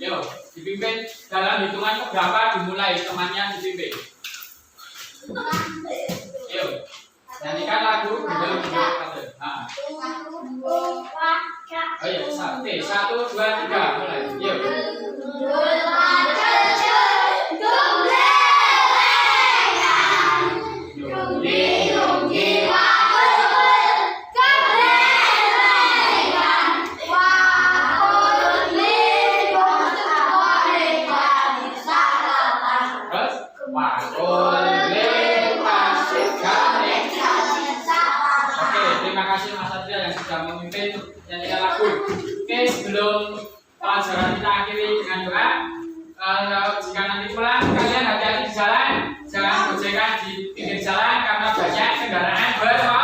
Yo, dipimpin dalam hitungan berapa dimulai, temannya dipimpin. Yo, nyanyikan lagu Gundul Macil. Oh iya, oke, 1, 2, 3, mulai. Yo. Memimpin nyanyikan lagu. Oke, sebelum pelajaran kita akhiri dengan doa, jika nanti pulang kalian hati-hati di jalan, jangan gojekan di pinggir jalan karena banyak kendaraan semoga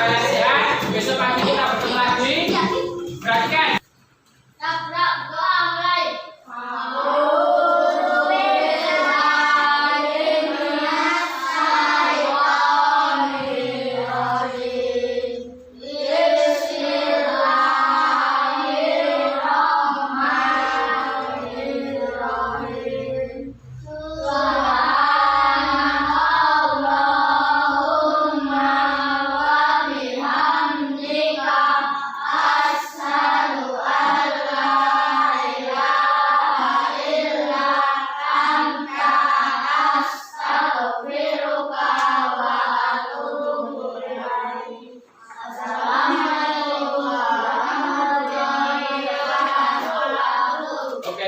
kalian sehat. Besok pagi kita bertemu lagi. Perhatikan.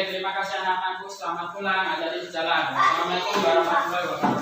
Terima kasih anak-anakku, selamat pulang, hati-hati di jalan. Assalamualaikum warahmatullahi wabarakatuh.